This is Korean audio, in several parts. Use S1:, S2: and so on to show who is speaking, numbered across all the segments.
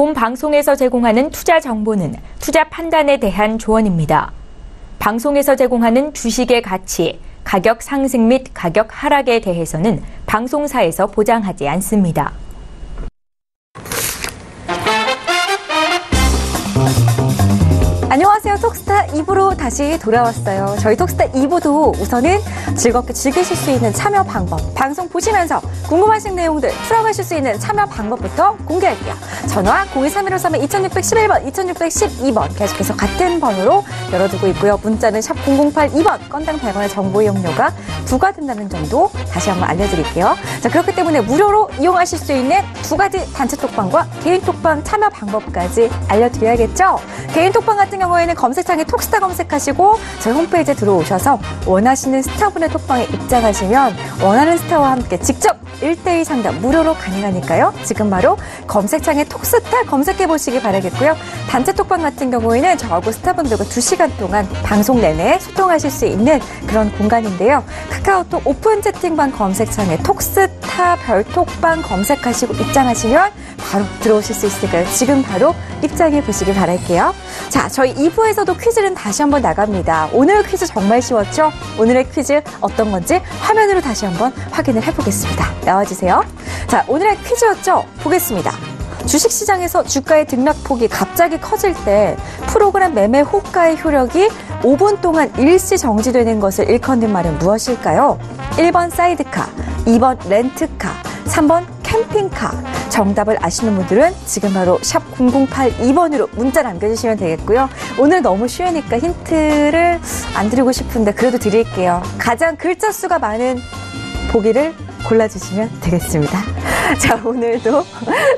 S1: 본 방송에서 제공하는 투자 정보는 투자 판단에 대한 조언입니다. 방송에서 제공하는 주식의 가치, 가격 상승 및 가격 하락에 대해서는 방송사에서 보장하지 않습니다.
S2: 안녕하세요. 톡스타 2부로 다시 돌아왔어요. 저희 톡스타 2부도 우선은 즐겁게 즐기실 수 있는 참여 방법, 방송 보시면서 궁금하신 내용들 풀어가실 수 있는 참여 방법부터 공개할게요. 전화 023-153-2611번, 2612번 계속해서 같은 번호로 열어두고 있고요. 문자는 샵 0082번, 건당 100원의 정보 이용료가 부과된다는 점도 다시 한번 알려드릴게요. 자, 그렇기 때문에 무료로 이용하실 수 있는 두 가지 단체 톡방과 개인 톡방 참여 방법까지 알려드려야겠죠. 개인 톡방 같은 경우에는 검색창에 톡스타 검색하시고 저희 홈페이지에 들어오셔서 원하시는 스타분의 톡방에 입장하시면 원하는 스타와 함께 직접 1대1 상담 무료로 가능하니까요. 지금 바로 검색창에 톡스타 검색해보시기 바라겠고요. 단체 톡방 같은 경우에는 저하고 스타분들과 2시간 동안 방송 내내 소통하실 수 있는 그런 공간인데요. 카카오톡 오픈 채팅방 검색창에 톡스타 별톡방 검색하시고 입장하시면 바로 들어오실 수 있으니까요. 지금 바로 입장해 보시기 바랄게요. 자, 저희 2부에서도 퀴즈는 다시 한번 나갑니다. 오늘 퀴즈 정말 쉬웠죠? 오늘의 퀴즈 어떤 건지 화면으로 다시 한번 확인을 해보겠습니다. 나와주세요. 자, 오늘의 퀴즈였죠? 보겠습니다. 주식시장에서 주가의 등락폭이 갑자기 커질 때 프로그램 매매 호가의 효력이 5분 동안 일시 정지되는 것을 일컫는 말은 무엇일까요? 1번 사이드카, 2번 렌트카, 3번 캠핑카. 정답을 아시는 분들은 지금 바로 샵 0082번으로 문자 남겨주시면 되겠고요. 오늘 너무 쉬우니까 힌트를 안 드리고 싶은데 그래도 드릴게요. 가장 글자 수가 많은 보기를 골라주시면 되겠습니다. 자, 오늘도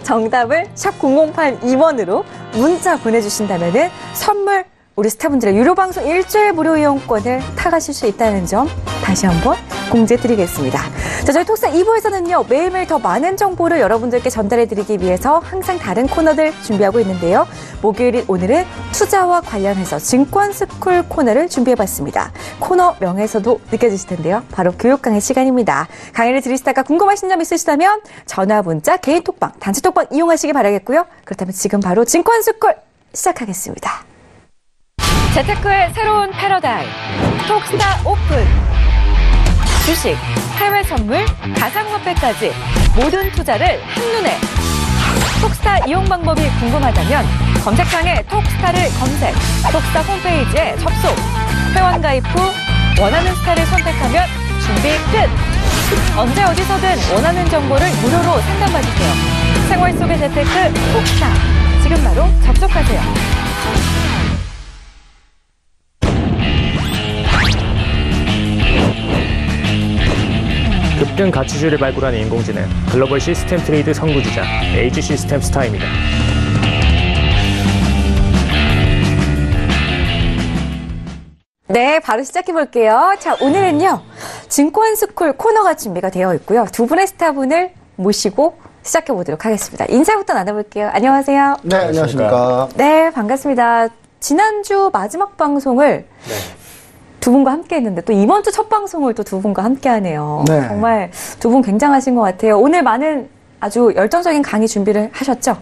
S2: 정답을 샵 0082번으로 문자 보내주신다면 선물 우리 스타분들의 유료방송 일주일 무료 이용권을 타가실 수 있다는 점 다시 한번 공지해드리겠습니다. 자, 저희 톡스타 2부에서는요, 매일매일 더 많은 정보를 여러분들께 전달해드리기 위해서 항상 다른 코너들 준비하고 있는데요. 목요일인 오늘은 투자와 관련해서 증권스쿨 코너를 준비해봤습니다. 코너 명에서도 느껴지실 텐데요. 바로 교육강의 시간입니다. 강의를 들으시다가 궁금하신 점 있으시다면 전화, 문자, 개인 톡방, 단체 톡방 이용하시기 바라겠고요. 그렇다면 지금 바로 증권스쿨 시작하겠습니다. 재테크의 새로운 패러다임, 톡스타 오픈. 주식, 해외 선물, 가상화폐까지 모든 투자를 한눈에. 톡스타 이용 방법이 궁금하다면 검색창에 톡스타를 검색, 톡스타 홈페이지에 접속, 회원 가입 후 원하는 스타를 선택하면 준비 끝! 언제 어디서든 원하는 정보를 무료로 상담받으세요. 생활 속의 재테크 톡스타, 지금 바로 접속하세요.
S3: 급등 가치주를 발굴하는 인공지능 글로벌 시스템 트레이드 선구주자 에이지 시스템 스타입니다.
S2: 네, 바로 시작해볼게요. 자, 오늘은요, 증권스쿨 코너가 준비가 되어 있고요. 두 분의 스타분을 모시고 시작해보도록 하겠습니다. 인사부터 나눠볼게요. 안녕하세요.
S4: 네, 안녕하십니까.
S2: 네, 반갑습니다. 지난주 마지막 방송을 두 분과 함께 했는데 또 이번 주 첫 방송을 또 두 분과 함께 하네요.
S4: 네.
S2: 정말 두 분 굉장하신 것 같아요. 오늘 많은 아주 열정적인 강의 준비를 하셨죠?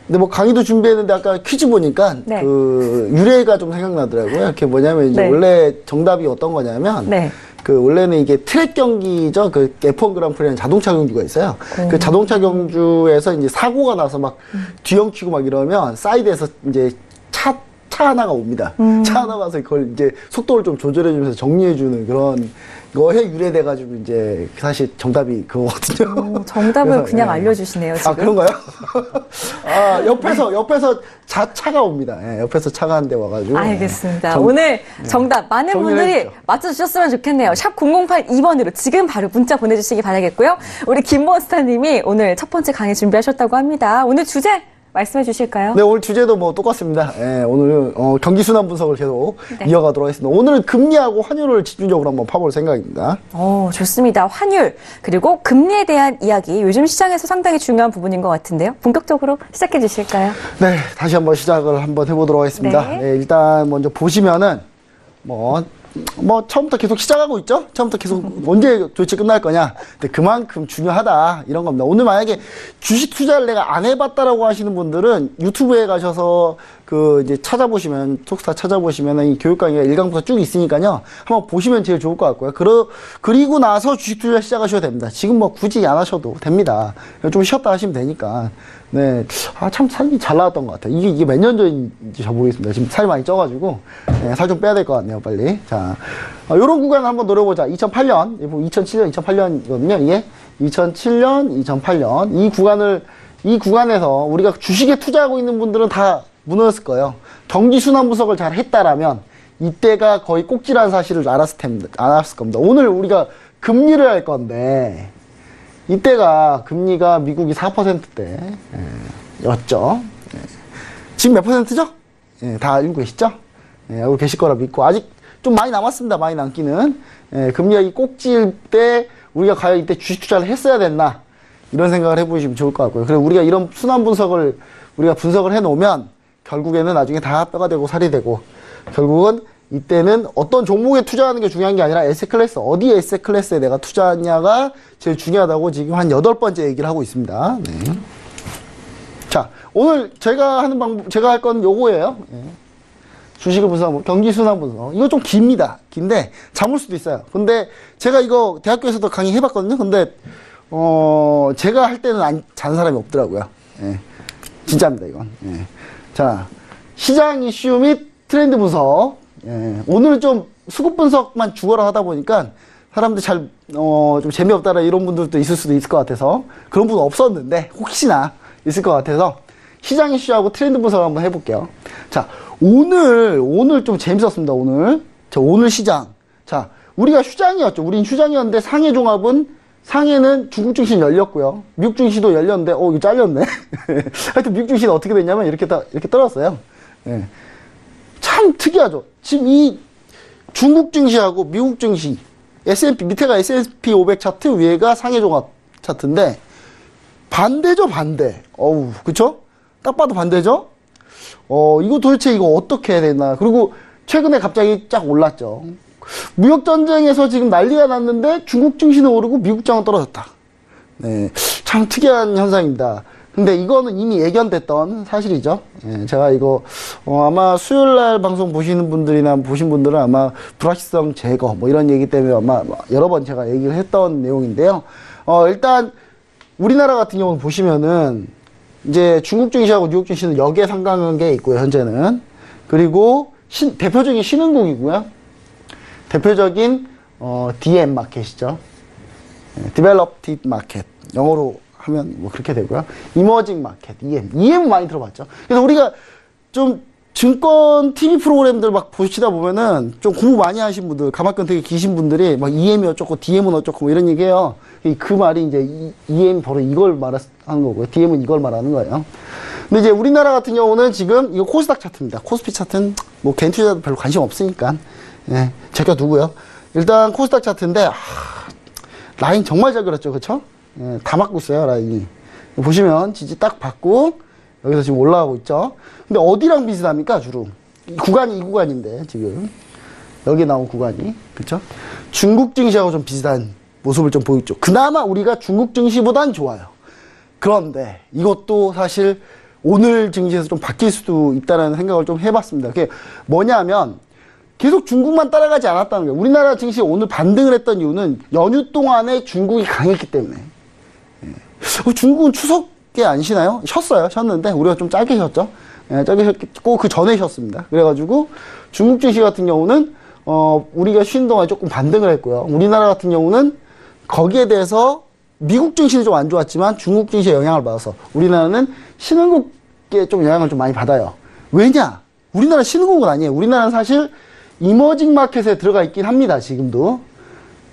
S4: 근데 뭐 강의도 준비했는데 아까 퀴즈 보니까
S2: 네.
S4: 그 유래가 좀 생각나더라고요. 그게 뭐냐면 이제
S2: 네.
S4: 원래 정답이 어떤 거냐면
S2: 네.
S4: 그 원래는 이게 트랙 경기죠. 그 F1 그랑프리라는 자동차 경주가 있어요. 그 자동차 경주에서 이제 사고가 나서 막 뒤엉키고 막 이러면 사이드에서 이제 차 하나가 옵니다. 차 하나가 와서 그걸 이제 속도를 좀 조절해주면서 정리해주는 그런 거에 유래돼가지고 이제 사실 정답이 그거거든요.
S2: 정답을
S4: 그래서,
S2: 그냥
S4: 예.
S2: 알려주시네요, 지금.
S4: 아, 그런가요? 아, 옆에서 차가 옵니다. 예, 옆에서 차가 한 대 와가지고.
S2: 알겠습니다. 오늘 정답 많은 분들이
S4: 해주죠.
S2: 맞춰주셨으면 좋겠네요. 샵 0082번으로 지금 바로 문자 보내주시기 바라겠고요. 우리 김범스타님이 오늘 첫 번째 강의 준비하셨다고 합니다. 오늘 주제 말씀해 주실까요?
S4: 네, 오늘 주제도 뭐 똑같습니다. 예, 오늘 경기 순환 분석을 계속 이어가도록 하겠습니다. 오늘은 금리하고 환율을 집중적으로 한번 파볼 생각입니다.
S2: 좋습니다. 환율 그리고 금리에 대한 이야기 요즘 시장에서 상당히 중요한 부분인 것 같은데요. 본격적으로 시작해 주실까요?
S4: 네, 다시 한번 시작을 한번 해보도록 하겠습니다.
S2: 네.
S4: 네, 일단 먼저 보시면은 뭐 뭐 처음부터 계속 시작하고 있죠. 처음부터 계속 언제 도대체 끝날 거냐. 근데 그만큼 중요하다 이런 겁니다. 오늘 만약에 주식 투자를 내가 안 해봤다라고 하시는 분들은 유튜브에 가셔서 그 이제 찾아보시면 톡스타 찾아보시면 이 교육 강의가 1강부터 쭉 있으니까요. 한번 보시면 제일 좋을 것 같고요. 그리고 나서 주식 투자 시작하셔도 됩니다. 지금 뭐 굳이 안 하셔도 됩니다. 좀 쉬었다 하시면 되니까. 네. 아, 참 살이 잘 나왔던 것 같아요. 이게 몇 년 전인지 잘 모르겠습니다. 지금 살이 많이 쪄가지고. 네, 살 좀 빼야 될 것 같네요, 빨리. 자, 요런 구간을 한번 노려보자. 2008년, 2007년, 2008년이거든요. 이게 2007년, 2008년. 이 구간에서 우리가 주식에 투자하고 있는 분들은 다 무너졌을 거예요. 경기 순환 분석을 잘 했다라면 이때가 거의 꼭지라는 사실을 알았을 겁니다. 오늘 우리가 금리를 할 건데, 이때가 금리가 미국이 4%대 였죠. 지금 몇 %죠? 다 알고 계시죠? 알고 계실 거라 믿고 아직 좀 많이 남았습니다. 많이 남기는. 금리가 이 꼭지일 때 우리가 과연 이때 주식 투자를 했어야 됐나 이런 생각을 해보시면 좋을 것 같고요. 그리고 우리가 이런 순환 분석을 우리가 분석을 해놓으면 결국에는 나중에 다 뼈가 되고 살이 되고 결국은 이때는 어떤 종목에 투자하는 게 중요한 게 아니라 에셋 클래스, 어디 에셋 클래스에 내가 투자하냐가 제일 중요하다고 지금 한 8번째 얘기를 하고 있습니다. 네. 자, 오늘 제가 하는 방법, 제가 할 건 요거예요. 네. 주식을 분석하고 경기 순환 분석. 이거 좀 깁니다. 긴데 잠을 수도 있어요. 근데 제가 이거 대학교에서도 강의 해봤거든요. 근데 제가 할 때는 잔 사람이 없더라고요. 네. 진짜입니다, 이건. 네. 자, 시장 이슈 및 트렌드 분석. 오늘은 좀 수급 분석만 죽어라 하다 보니까 사람들 좀 재미없다라 이런 분들도 있을 수도 있을 것 같아서 그런 분 없었는데 혹시나 있을 것 같아서 시장 이슈하고 트렌드 분석을 한번 해볼게요. 자, 오늘 좀 재밌었습니다, 오늘. 자, 오늘 시장. 자, 우리가 휴장이었죠. 우린 휴장이었는데 상해는 중국 증시는 열렸고요. 미국 증시도 열렸는데, 이거 잘렸네. 하여튼 미국 증시는 어떻게 됐냐면 이렇게 떨었어요. 예. 참 특이하죠. 지금 이 중국 증시하고 미국 증시, S&P, 밑에가 S&P 500 차트, 위에가 상해 종합 차트인데, 반대죠, 반대. 그쵸? 딱 봐도 반대죠? 이거 도대체 이거 어떻게 해야 되나. 그리고 최근에 갑자기 쫙 올랐죠. 무역전쟁에서 지금 난리가 났는데 중국 증시는 오르고 미국 장은 떨어졌다. 네. 참 특이한 현상입니다. 근데 이거는 이미 예견됐던 사실이죠. 제가 이거 아마 수요일날 방송 보시는 분들이나 보신 분들은 아마 불확실성 제거 뭐 이런 얘기 때문에 아마 여러 번 제가 얘기를 했던 내용인데요. 일단 우리나라 같은 경우는 보시면은 이제 중국 증시하고 뉴욕 증시는 역의 상관관계에 있고요, 현재는. 그리고 대표적인 신흥국이고요. 대표적인 DM 마켓이죠. Developed Market. 영어로 하면 뭐 그렇게 되고요. 이머징 마켓, EM 많이 들어봤죠. 그래서 우리가 좀 증권 TV 프로그램들 막 보시다 보면은 좀 공부 많이 하신 분들, 가마권 되게 기신 분들이 막 EM이 어쩌고 DM은 어쩌고 뭐 이런 얘기해요. 그 말이 이제 EM이 바로 이걸 말하는 거고요. DM은 이걸 말하는 거예요. 근데 이제 우리나라 같은 경우는 지금 이거 코스닥 차트입니다. 코스피 차트는 뭐 개인 투자자도 별로 관심 없으니까 제가 두고요. 일단 코스닥 차트인데 라인 정말 잘 그렸죠, 그렇죠? 다 맞고 있어요, 라인이. 보시면 지지 딱 받고 여기서 지금 올라가고 있죠. 근데 어디랑 비슷합니까, 주로? 이 구간인데 지금 여기 나온 구간이, 그렇죠? 중국 증시하고 좀 비슷한 모습을 좀 보였죠. 그나마 우리가 중국 증시보단 좋아요. 그런데 이것도 사실 오늘 증시에서 좀 바뀔 수도 있다는 생각을 좀 해봤습니다. 그게 뭐냐면 계속 중국만 따라가지 않았다는 거예요. 우리나라 증시 오늘 반등을 했던 이유는 연휴 동안에 중국이 강했기 때문에. 중국은 추석에 안 쉬나요? 쉬었는데 우리가 좀 짧게 쉬었죠. 짧게 쉬었고 그 전에 쉬었습니다. 그래가지고 중국 증시 같은 경우는 우리가 쉬는 동안에 조금 반등을 했고요. 우리나라 같은 경우는 거기에 대해서 미국 증시는 좀 안 좋았지만 중국 증시에 영향을 받아서 우리나라는 신흥국에 좀 영향을 좀 많이 받아요. 왜냐? 우리나라 신흥국은 아니에요. 우리나라는 사실 이머징 마켓에 들어가 있긴 합니다, 지금도.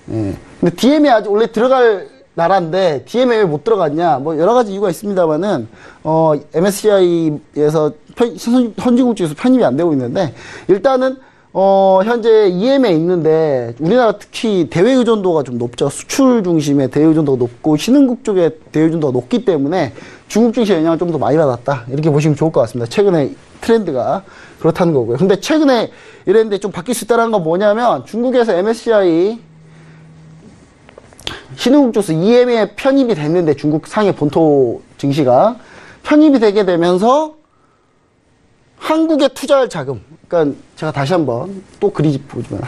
S4: 근데 DM에 아직 원래 들어갈 나라인데 DM에 왜 못 들어갔냐? 뭐 여러 가지 이유가 있습니다만은 MSCI에서 선진국 중에서 편입이 안 되고 있는데 일단은 현재 EM에 있는데 우리나라 특히 대외 의존도가 좀 높죠. 수출 중심의 대외 의존도가 높고 신흥국 쪽의 대외 의존도가 높기 때문에 중국 증시의 영향을 좀 더 많이 받았다. 이렇게 보시면 좋을 것 같습니다. 최근에 트렌드가 그렇다는 거고요. 근데 최근에 이랬는데 좀 바뀔 수 있다는 건 뭐냐면 중국에서 MSCI 신흥국 지수 EM에 편입이 됐는데 중국 상해 본토 증시가 편입이 되게 되면서 한국에 투자할 자금, 그러니까 제가 다시 한번 또 그리 보지만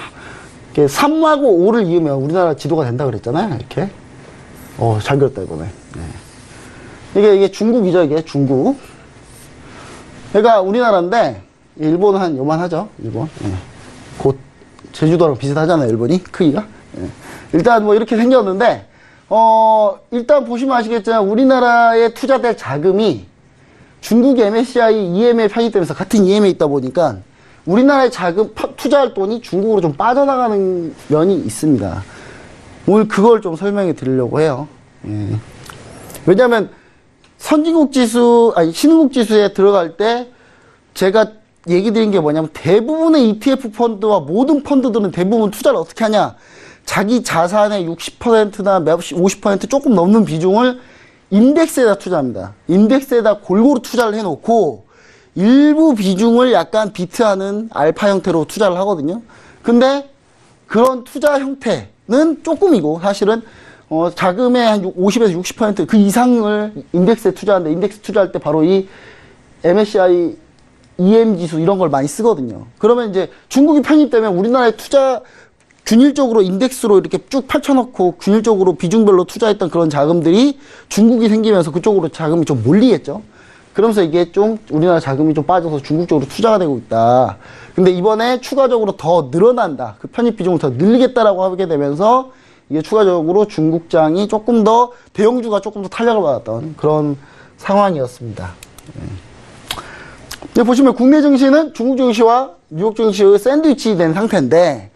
S4: 3하고 5를 이으면 우리나라 지도가 된다 그랬잖아요. 이렇게. 잘 그렸다 이거네. 네. 이게 중국이죠. 이게 중국. 그러니까 우리나라인데 일본은 한 요만하죠. 일본. 네. 곧 제주도랑 비슷하잖아요. 일본이 크기가. 네. 일단 뭐 이렇게 생겼는데 일단 보시면 아시겠지만 우리나라에 투자될 자금이 중국 MSCI EM에 편입되면서 같은 EM에 있다 보니까 우리나라의 자금 투자할 돈이 중국으로 좀 빠져나가는 면이 있습니다. 오늘 그걸 좀 설명해 드리려고 해요. 예. 왜냐하면 선진국 지수, 신흥국 지수에 들어갈 때 제가 얘기 드린 게 뭐냐면 대부분의 ETF 펀드와 모든 펀드들은 대부분 투자를 어떻게 하냐. 자기 자산의 60%나 50% 조금 넘는 비중을 인덱스에다 투자합니다. 인덱스에다 골고루 투자를 해놓고 일부 비중을 약간 비트하는 알파 형태로 투자를 하거든요. 근데 그런 투자 형태는 조금이고 사실은 자금의 한 50에서 60% 그 이상을 인덱스에 투자하는데 인덱스 투자할 때 바로 이 MSCI EM 지수 이런 걸 많이 쓰거든요. 그러면 이제 중국이 편입되면 우리나라의 투자 균일적으로 인덱스로 이렇게 쭉 펼쳐놓고 균일적으로 비중별로 투자했던 그런 자금들이 중국이 생기면서 그쪽으로 자금이 좀 몰리겠죠. 그러면서 이게 좀 우리나라 자금이 좀 빠져서 중국 쪽으로 투자가 되고 있다. 근데 이번에 추가적으로 더 늘어난다. 그 편입 비중을 더 늘리겠다라고 하게 되면서 이게 추가적으로 중국장이 조금 더 대형주가 조금 더 탄력을 받았던 그런 상황이었습니다. 네, 보시면 국내 증시는 중국 증시와 뉴욕 증시의 샌드위치 된 상태인데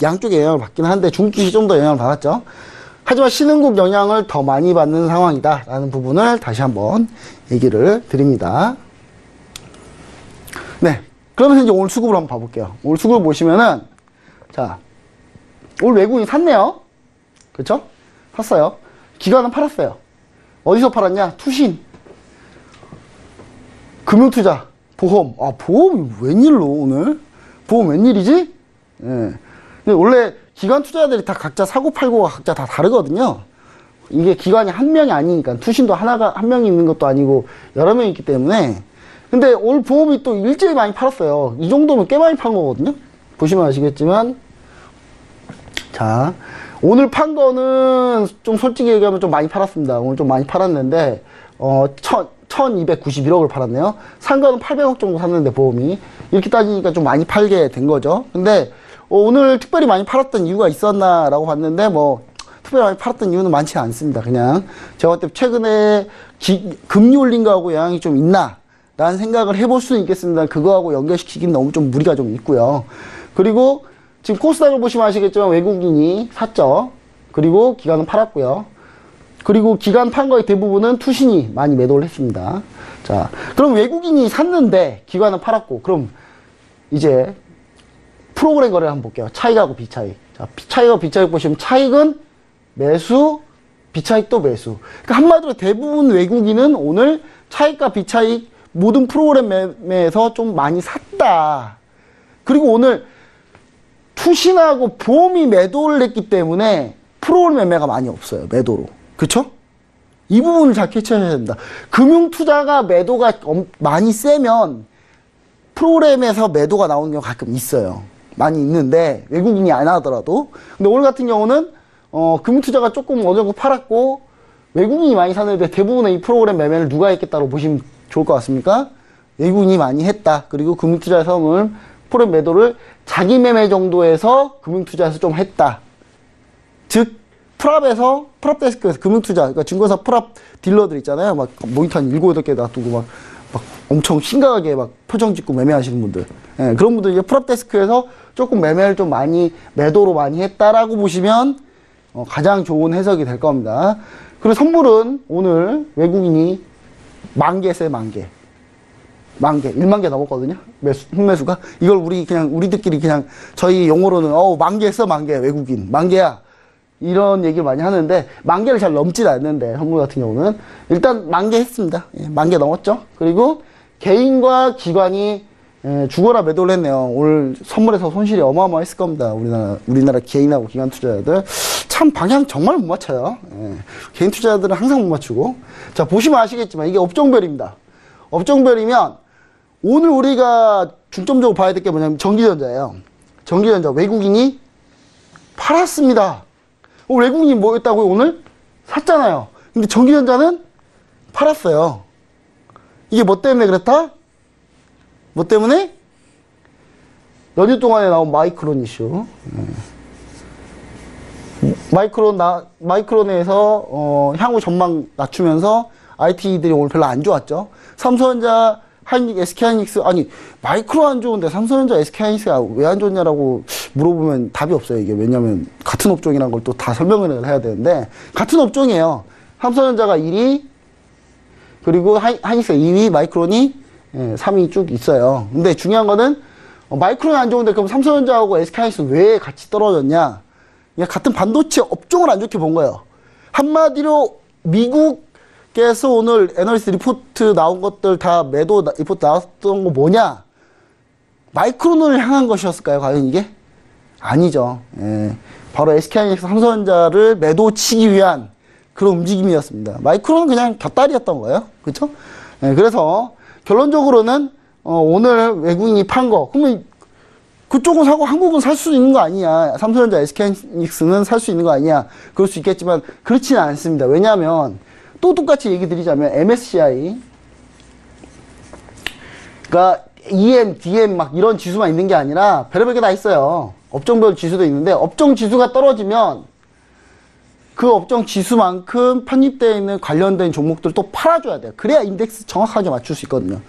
S4: 양쪽에 영향을 받긴 하는데 중국 증시 좀 더 영향을 받았죠. 하지만 신흥국 영향을 더 많이 받는 상황이다 라는 부분을 다시 한번 얘기를 드립니다. 네, 그러면서 이제 오늘 수급을 한번 봐볼게요. 오늘 수급을 보시면은 자, 오늘 외국인이 샀네요. 그렇죠? 샀어요. 기관은 팔았어요. 어디서 팔았냐? 투신, 금융투자, 보험. 보험이 웬일로 오늘? 보험 웬일이지? 예. 근데 원래 기관 투자자들이 다 각자 사고 팔고가 각자 다 다르거든요. 이게 기관이 한 명이 아니니까 투신도 한 명이 있는 것도 아니고 여러 명이 있기 때문에. 근데 오늘 보험이 또 일제히 많이 팔았어요. 이 정도면 꽤 많이 판 거거든요. 보시면 아시겠지만 자, 오늘 판 거는 좀 솔직히 얘기하면 좀 많이 팔았습니다. 오늘 좀 많이 팔았는데 1291억을 팔았네요. 산 거는 800억 정도 샀는데 보험이 이렇게 따지니까 좀 많이 팔게 된 거죠. 근데 오늘 특별히 많이 팔았던 이유가 있었나 라고 봤는데 뭐 특별히 많이 팔았던 이유는 많지 않습니다. 그냥 제가 볼 때 최근에 금리 올린 거하고 영향이 좀 있나 라는 생각을 해볼 수는 있겠습니다. 그거하고 연결시키기는 너무 좀 무리가 좀 있고요. 그리고 지금 코스닥을 보시면 아시겠지만 외국인이 샀죠. 그리고 기관은 팔았고요. 그리고 기관 판 거의 대부분은 투신이 많이 매도를 했습니다. 자, 그럼 외국인이 샀는데 기관은 팔았고, 그럼 이제 프로그램 거래를 한번 볼게요. 차익하고 비차익. 자, 차익하고 비차익 보시면 차익은 매수, 비차익도 매수. 그러니까 한마디로 대부분 외국인은 오늘 차익과 비차익 모든 프로그램 매매에서 좀 많이 샀다. 그리고 오늘 투신하고 보험이 매도를 했기 때문에 프로그램 매매가 많이 없어요. 매도로. 그쵸? 이 부분을 잘 캐치해야 된다. 금융투자가 매도가 많이 세면 프로그램에서 매도가 나오는 경우가 가끔 있어요. 많이 있는데 외국인이 안 하더라도. 근데 오늘 같은 경우는 금융투자가 조금 어느 정도 팔았고 외국인이 많이 샀는데 대부분의 이 프로그램 매매를 누가 했겠다고 보시면 좋을 것 같습니까? 외국인이 많이 했다. 그리고 금융투자에서 오늘 프로그램 매도를 자기 매매 정도에서 금융투자에서 좀 했다. 즉 프랍데스크에서 금융투자, 그러니까 증권사 프랍 딜러들 있잖아요. 막 모니터 한 7, 8개 놔두고 막 엄청 심각하게 막 표정 짓고 매매하시는 분들. 예, 그런 분들 이제 프랍데스크에서 조금 매매를 좀 많이, 매도로 많이 했다라고 보시면 가장 좋은 해석이 될 겁니다. 그리고 선물은 오늘 외국인이 10,000개 했어요, 10,000개. 10,000개, 10,000개 넘었거든요. 흑매수가. 이걸 우리들끼리 그냥 저희 용어로는 10,000개 했어, 10,000개, 외국인. 10,000개야. 이런 얘기를 많이 하는데 만 개를 잘 넘진 않는데 선물 같은 경우는 일단 만 개 했습니다. 예, 만 개 넘었죠. 그리고 개인과 기관이 죽어라 매도를 했네요. 오늘 선물에서 손실이 어마어마했을 겁니다. 우리나라 개인하고 기관 투자자들 참 방향 정말 못 맞춰요. 예, 개인 투자자들은 항상 못 맞추고. 자, 보시면 아시겠지만 이게 업종별입니다. 업종별이면 오늘 우리가 중점적으로 봐야 될 게 뭐냐면 전기전자예요. 전기전자 외국인이 팔았습니다. 외국인이 뭐 했다고요? 오늘 샀잖아요. 근데 전기전자는 팔았어요. 이게 뭐 때문에 그렇다? 뭐 때문에? 연휴 동안에 나온 마이크론 이슈. 마이크론에서 향후 전망 낮추면서 IT들이 오늘 별로 안 좋았죠. 삼성전자, SK하이닉스, 아니 마이크론 안 좋은데 삼성전자, SK하이닉스가 왜 안 좋냐라고 물어보면 답이 없어요. 이게 왜냐면 같은 업종이라는 걸 또 다 설명을 해야 되는데 같은 업종이에요. 삼성전자가 1위, 그리고 하이닉스가 2위, 마이크론이 3위 쭉 있어요. 근데 중요한 거는 마이크론이 안 좋은데 그럼 삼성전자하고 SK하이닉스 왜 같이 떨어졌냐? 그냥 같은 반도체 업종을 안 좋게 본 거예요. 한마디로 미국에서 오늘 애널리스트 리포트 나온 것들 다 매도 리포트 나왔던 거 뭐냐? 마이크론을 향한 것이었을까요? 과연 이게? 아니죠. 예. 바로 SK하이닉스 삼성전자를 매도 치기 위한 그런 움직임이었습니다. 마이크론은 그냥 곁다리였던 거예요. 그렇죠? 예, 그래서 결론적으로는 오늘 외국인이 판 거, 그러면 그쪽은 사고 한국은 살 수 있는 거 아니냐? 삼성전자, SK하이닉스는 살 수 있는 거 아니냐? 그럴 수 있겠지만 그렇지는 않습니다. 왜냐하면 또 똑같이 얘기 드리자면 MSCI, 그러니까 EM, DM 막 이런 지수만 있는 게 아니라 별의별 게 다 있어요. 업종별 지수도 있는데 업종 지수가 떨어지면 그 업종 지수만큼 편입되어 있는 관련된 종목들 또 팔아줘야 돼요. 그래야 인덱스 정확하게 맞출 수 있거든요.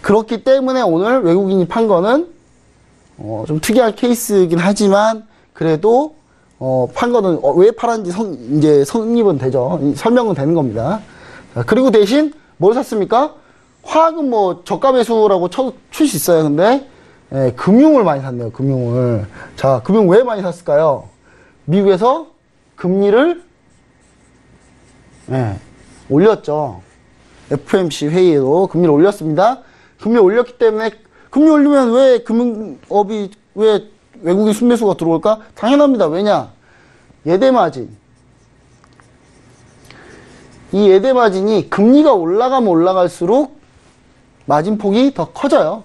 S4: 그렇기 때문에 오늘 외국인이 판 거는 좀 특이한 케이스이긴 하지만 그래도 판 거는 왜 팔았는지 이제 성립은 되죠. 설명은 되는 겁니다. 자, 그리고 대신 뭘 샀습니까? 화학은 뭐 저가 매수라고 칠 수 있어요. 근데 금융을 많이 샀네요. 금융을. 자, 금융 왜 많이 샀을까요? 미국에서 금리를 올렸죠. FOMC 회의에도 금리를 올렸습니다. 금리 올렸기 때문에 금리 올리면 왜 금융업이 왜 외국인 순매수가 들어올까? 당연합니다. 왜냐? 예대 마진. 이 예대 마진이 금리가 올라가면 올라갈수록 마진폭이 더 커져요.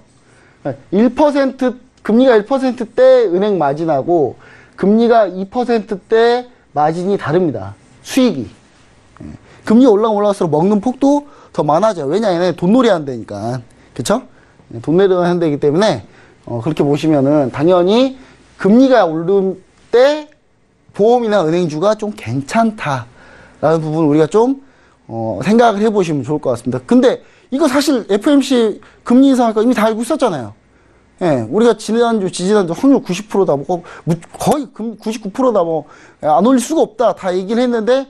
S4: 1% 금리가 1%대 은행 마진하고 금리가 2%대 마진이 다릅니다. 수익이. 금리가 올라갈수록 먹는 폭도 더 많아져요. 왜냐? 얘네 돈놀이 한다니까. 그쵸? 돈놀이 한다기 때문에 그렇게 보시면은 당연히 금리가 오를 때 보험이나 은행주가 좀 괜찮다라는 부분 우리가 좀 생각을 해보시면 좋을 것 같습니다. 근데 이거 사실 FOMC 금리 인상할까 이미 다 알고 있었잖아요. 예, 우리가 지난주 확률 90%다, 뭐, 거의 99%다, 뭐, 안 올릴 수가 없다, 다 얘기를 했는데,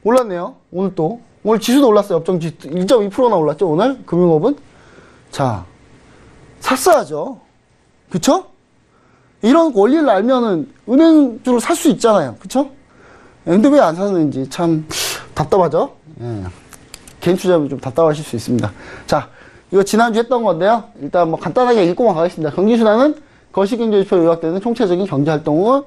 S4: 올랐네요. 오늘 또. 오늘 지수도 올랐어요. 업종 지수 1.2%나 올랐죠, 오늘? 금융업은? 자, 샀어야죠. 그쵸? 이런 원리를 알면은 은행주로 살 수 있잖아요. 그쵸? 근데 왜 안 샀는지 참 답답하죠? 예. 개인 투자자분 좀 답답하실 수 있습니다. 자, 이거 지난주 했던 건데요. 일단 뭐 간단하게 읽고만 가겠습니다. 경기순환은 거시경제지표로 요약되는 총체적인 경제활동의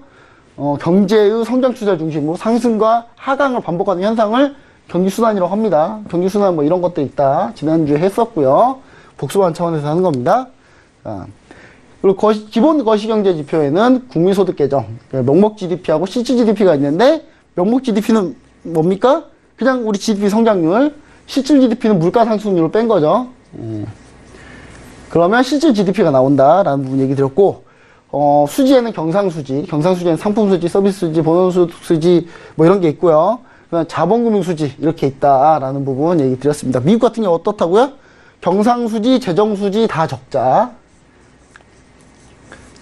S4: 경제의 성장 추세 중심으로 상승과 하강을 반복하는 현상을 경기순환이라고 합니다. 경기순환 뭐 이런 것도 있다. 지난주에 했었고요. 복습하는 차원에서 하는 겁니다. 자, 그리고 기본 거시경제지표에는 국민소득 계정, 명목 GDP하고 실질 GDP가 있는데 명목 GDP는 뭡니까? 그냥 우리 GDP 성장률, 실질 GDP는 물가 상승률을 뺀 거죠. 그러면 실질 GDP가 나온다라는 부분 얘기 드렸고, 수지에는 경상수지에는 상품수지, 서비스수지, 본원수지 뭐 이런 게 있고요. 그다음 자본금융수지 이렇게 있다라는 부분 얘기 드렸습니다. 미국 같은 경우 어떻다고요? 경상수지, 재정수지 다 적자.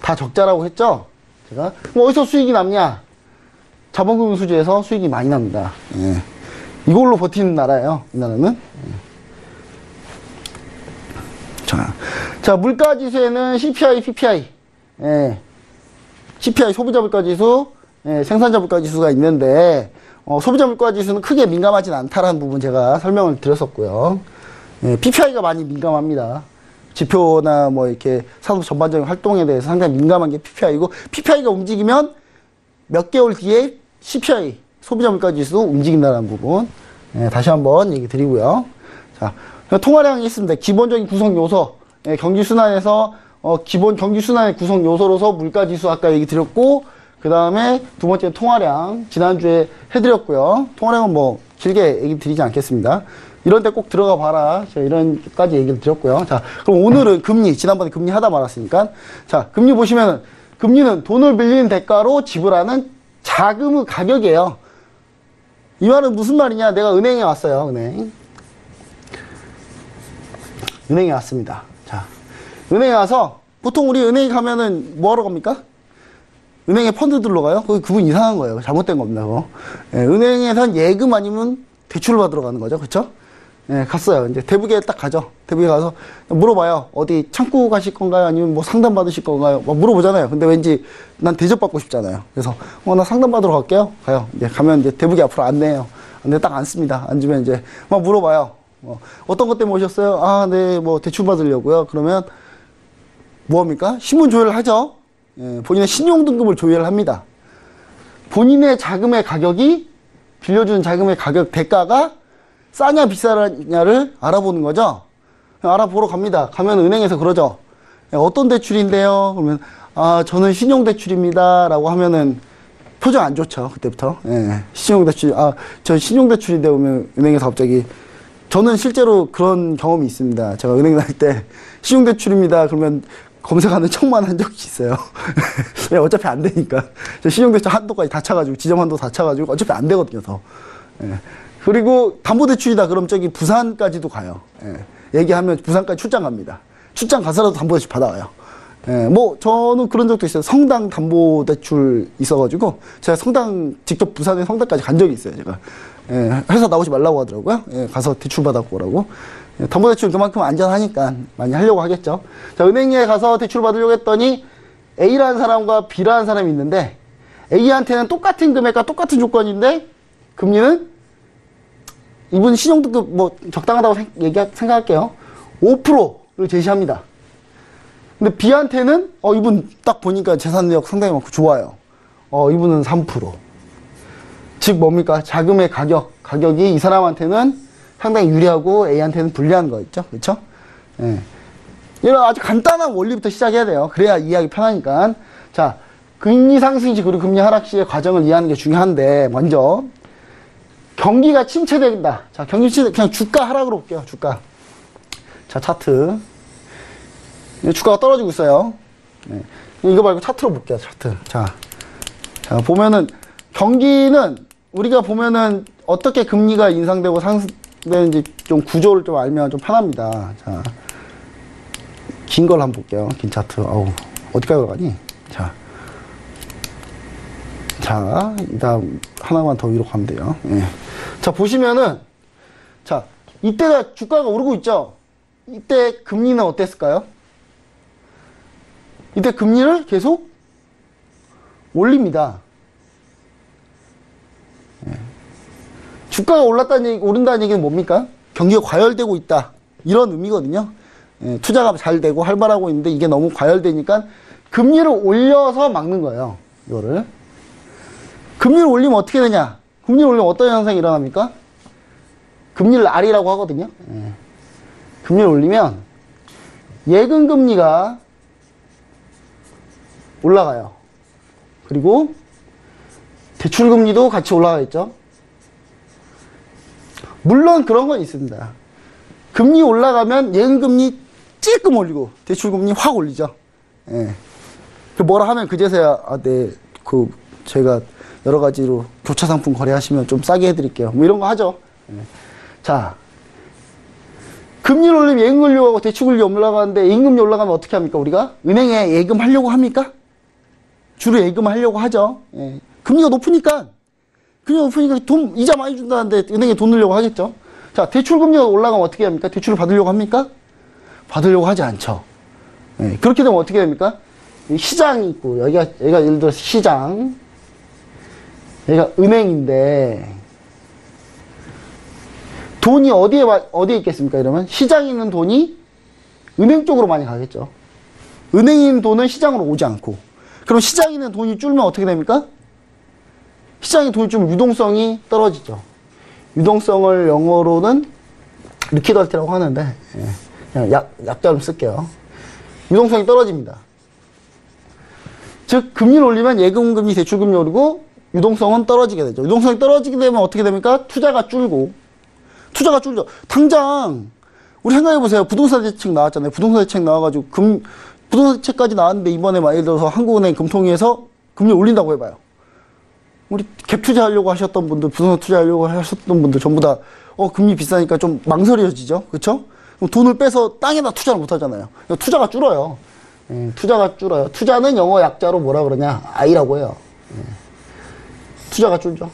S4: 다 적자라고 했죠? 제가. 그럼 어디서 수익이 남냐? 자본금융수지에서 수익이 많이 납니다. 예. 이걸로 버티는 나라예요. 이 나라는. 자, 물가지수에는 CPI, PPI. 예. CPI 소비자 물가지수, 예, 생산자 물가 지수가 있는데 소비자 물가 지수는 크게 민감하진 않다라는 부분 제가 설명을 드렸었고요. 예, PPI가 많이 민감합니다. 지표나 뭐 이렇게 산업 전반적인 활동에 대해서 상당히 민감한 게 PPI고, PPI가 움직이면 몇 개월 뒤에 CPI, 소비자 물가 지수도 움직인다는 부분. 예, 다시 한번 얘기 드리고요. 자, 통화량이 있습니다. 기본적인 구성 요소. 예, 경기 순환에서 기본 경기 순환의 구성 요소로서 물가 지수 아까 얘기 드렸고, 그 다음에 두 번째 통화량 지난주에 해드렸고요. 통화량은 뭐 길게 얘기 드리지 않겠습니다. 이런 데 꼭 들어가 봐라. 제가 이런까지 얘기를 드렸고요. 자, 그럼 오늘은 금리, 지난번에 금리 하다 말았으니까. 자, 금리 보시면은, 금리는 돈을 빌리는 대가로 지불하는 자금의 가격이에요. 이 말은 무슨 말이냐? 내가 은행에 왔어요, 은행에 왔습니다. 자, 은행에 와서, 보통 우리 은행에 가면은 뭐 하러 갑니까? 은행에 펀드 들러 가요? 그분 이상한 거예요. 잘못된 겁니다, 그거. 예, 은행에선 예금 아니면 대출을 받으러 가는 거죠. 그쵸? 예, 갔어요. 이제 대북에 딱 가죠. 대북에 가서 물어봐요. 어디 창구 가실 건가요? 아니면 뭐 상담 받으실 건가요? 막 물어보잖아요. 근데 왠지 난 대접받고 싶잖아요. 그래서 나 상담 받으러 갈게요. 가요. 이제 가면 이제 대북이 앞으로 안내해요. 근데 딱 앉습니다. 앉으면 이제 막 물어봐요. 어떤 것 때문에 오셨어요? 아, 네, 뭐 대출 받으려고요. 그러면 뭐합니까? 신분 조회를 하죠. 예, 본인의 신용등급을 조회를 합니다. 본인의 자금의 가격이, 빌려주는 자금의 가격, 대가가 싸냐 비싸냐를 알아보는 거죠. 알아보러 갑니다. 가면 은행에서 그러죠. 예, 어떤 대출인데요? 그러면 저는 신용대출입니다 라고 하면은 표정 안 좋죠. 그때부터. 예, 신용대출, 저 신용대출인데 오면 은행에서 갑자기, 저는 실제로 그런 경험이 있습니다. 제가 은행 다닐 때 신용대출입니다 그러면 검색하는 척만 한 적이 있어요. 어차피 안 되니까. 저 신용대출 한도까지 다 차가지고, 지점 한도 다 차가지고, 어차피 안 되거든요, 더. 예. 그리고 담보대출이다, 그럼 저기 부산까지도 가요. 예. 얘기하면 부산까지 출장 갑니다. 출장 가서라도 담보대출 받아와요. 예. 뭐, 저는 그런 적도 있어요. 성당 담보대출 있어가지고, 제가 성당, 직접 부산에 성당까지 간 적이 있어요, 제가. 예. 회사 나오지 말라고 하더라고요. 예. 가서 대출 받아고 오라고. 담보대출 그만큼 안전하니까 많이 하려고 하겠죠. 자, 은행에 가서 대출 받으려고 했더니 A라는 사람과 B라는 사람이 있는데, A한테는 똑같은 금액과 똑같은 조건인데 금리는, 이분 신용등급 뭐 적당하다고 생각할게요. 5%를 제시합니다. 근데 B한테는 이분 딱 보니까 재산 내역 상당히 많고 좋아요. 이분은 3%. 즉 뭡니까? 자금의 가격이 이 사람한테는 상당히 유리하고 A한테는 불리한 거 있죠? 그렇죠? 예. 이런 아주 간단한 원리부터 시작해야 돼요. 그래야 이해하기 편하니까. 자, 금리 상승 시 그리고 금리 하락 시의 과정을 이해하는 게 중요한데, 먼저 경기가 침체된다. 자, 경기 침체, 그냥 주가 하락으로 볼게요. 주가. 자, 차트. 주가가 떨어지고 있어요. 네. 이거 말고 차트로 볼게요. 차트. 자, 보면은 경기는 우리가 보면은 어떻게 금리가 인상되고 상승되는지 좀 구조를 좀 알면 좀 편합니다. 자, 긴 걸 한번 볼게요. 긴 차트. 어디까지 가니? 자, 이 다음 하나만 더 위로 가면 돼요. 예. 자, 보시면은, 자, 이때가 주가가 오르고 있죠? 이때 금리는 어땠을까요? 이때 금리를 계속 올립니다. 예. 주가가 오른다는 얘기는 뭡니까? 경기가 과열되고 있다. 이런 의미거든요. 예, 투자가 잘 되고 활발하고 있는데 이게 너무 과열되니까 금리를 올려서 막는 거예요. 이거를. 금리를 올리면 어떻게 되냐? 금리를 올리면 어떤 현상이 일어납니까? 금리를 R이라고 하거든요. 예. 금리를 올리면 예금 금리가 올라가요. 그리고 대출 금리도 같이 올라가겠죠. 물론 그런 건 있습니다. 금리 올라가면 예금 금리 찔끔 올리고 대출 금리 확 올리죠. 예. 뭐라 하면 그제서야 제가 여러 가지로 교차 상품 거래하시면 좀 싸게 해드릴게요. 뭐 이런 거 하죠. 예. 자, 금리를 올리면 예금 금리하고 대출 금리 올라가는데 예금 금리 올라가면 어떻게 합니까? 우리가 은행에 예금 하려고 합니까? 주로 예금 하려고 하죠. 예. 금리가 높으니까 돈 이자 많이 준다는데 은행에 돈 넣으려고 하겠죠. 자, 대출 금리가 올라가면 어떻게 합니까? 대출을 받으려고 합니까? 받으려고 하지 않죠. 예. 그렇게 되면 어떻게 됩니까? 시장이 있고 여기가 예를 들어서 시장. 여기가 은행인데 돈이 어디에 있겠습니까? 이러면 시장에 있는 돈이 은행 쪽으로 많이 가겠죠. 은행에 있는 돈은 시장으로 오지 않고. 그럼 시장에 있는 돈이 줄면 어떻게 됩니까? 시장에 돈이 줄면 유동성이 떨어지죠. 유동성을 영어로는 리퀴디티라고 하는데 그냥 약자 좀 쓸게요. 유동성이 떨어집니다. 즉 금리를 올리면 예금금리, 대출금리 오르고 유동성은 떨어지게 되죠. 유동성이 떨어지게 되면 어떻게 됩니까? 투자가 줄고. 투자가 줄죠. 당장 우리 생각해보세요. 부동산 대책 나왔잖아요. 부동산 대책 나와가지고 부동산 대책까지 나왔는데 이번에 예를 들어서 한국은행 금통위에서 금리 올린다고 해봐요. 우리 갭 투자하려고 하셨던 분들, 부동산 투자하려고 하셨던 분들 전부 다 금리 비싸니까 좀 망설여지죠. 그렇죠? 그럼 돈을 빼서 땅에다 투자를 못 하잖아요. 투자가 줄어요. 투자가 줄어요. 투자는 영어 약자로 뭐라 그러냐? I라고 해요. 투자가 줄죠.